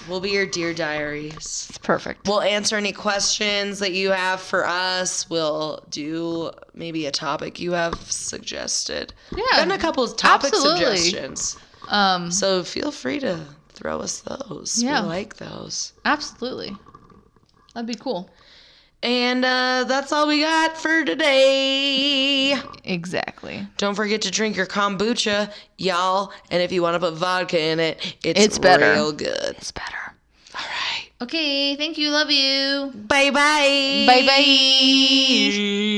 Speaker 1: we'll be your dear diaries.
Speaker 2: It's perfect.
Speaker 1: We'll answer any questions that you have for us. We'll do maybe a topic you have suggested.
Speaker 2: Yeah,
Speaker 1: Gotten a couple of topic
Speaker 2: absolutely.
Speaker 1: suggestions.
Speaker 2: Um,
Speaker 1: So feel free to throw us those.
Speaker 2: Yeah.
Speaker 1: We like those.
Speaker 2: absolutely. That'd be cool.
Speaker 1: And that's all we got for today.
Speaker 2: Exactly.
Speaker 1: Don't forget to drink your kombucha, y'all. And if you want to put vodka in it,
Speaker 2: It's better.
Speaker 1: real good.
Speaker 2: It's better.
Speaker 1: All right.
Speaker 2: Okay, thank you. Love you.
Speaker 1: Bye-bye.
Speaker 2: Bye-bye.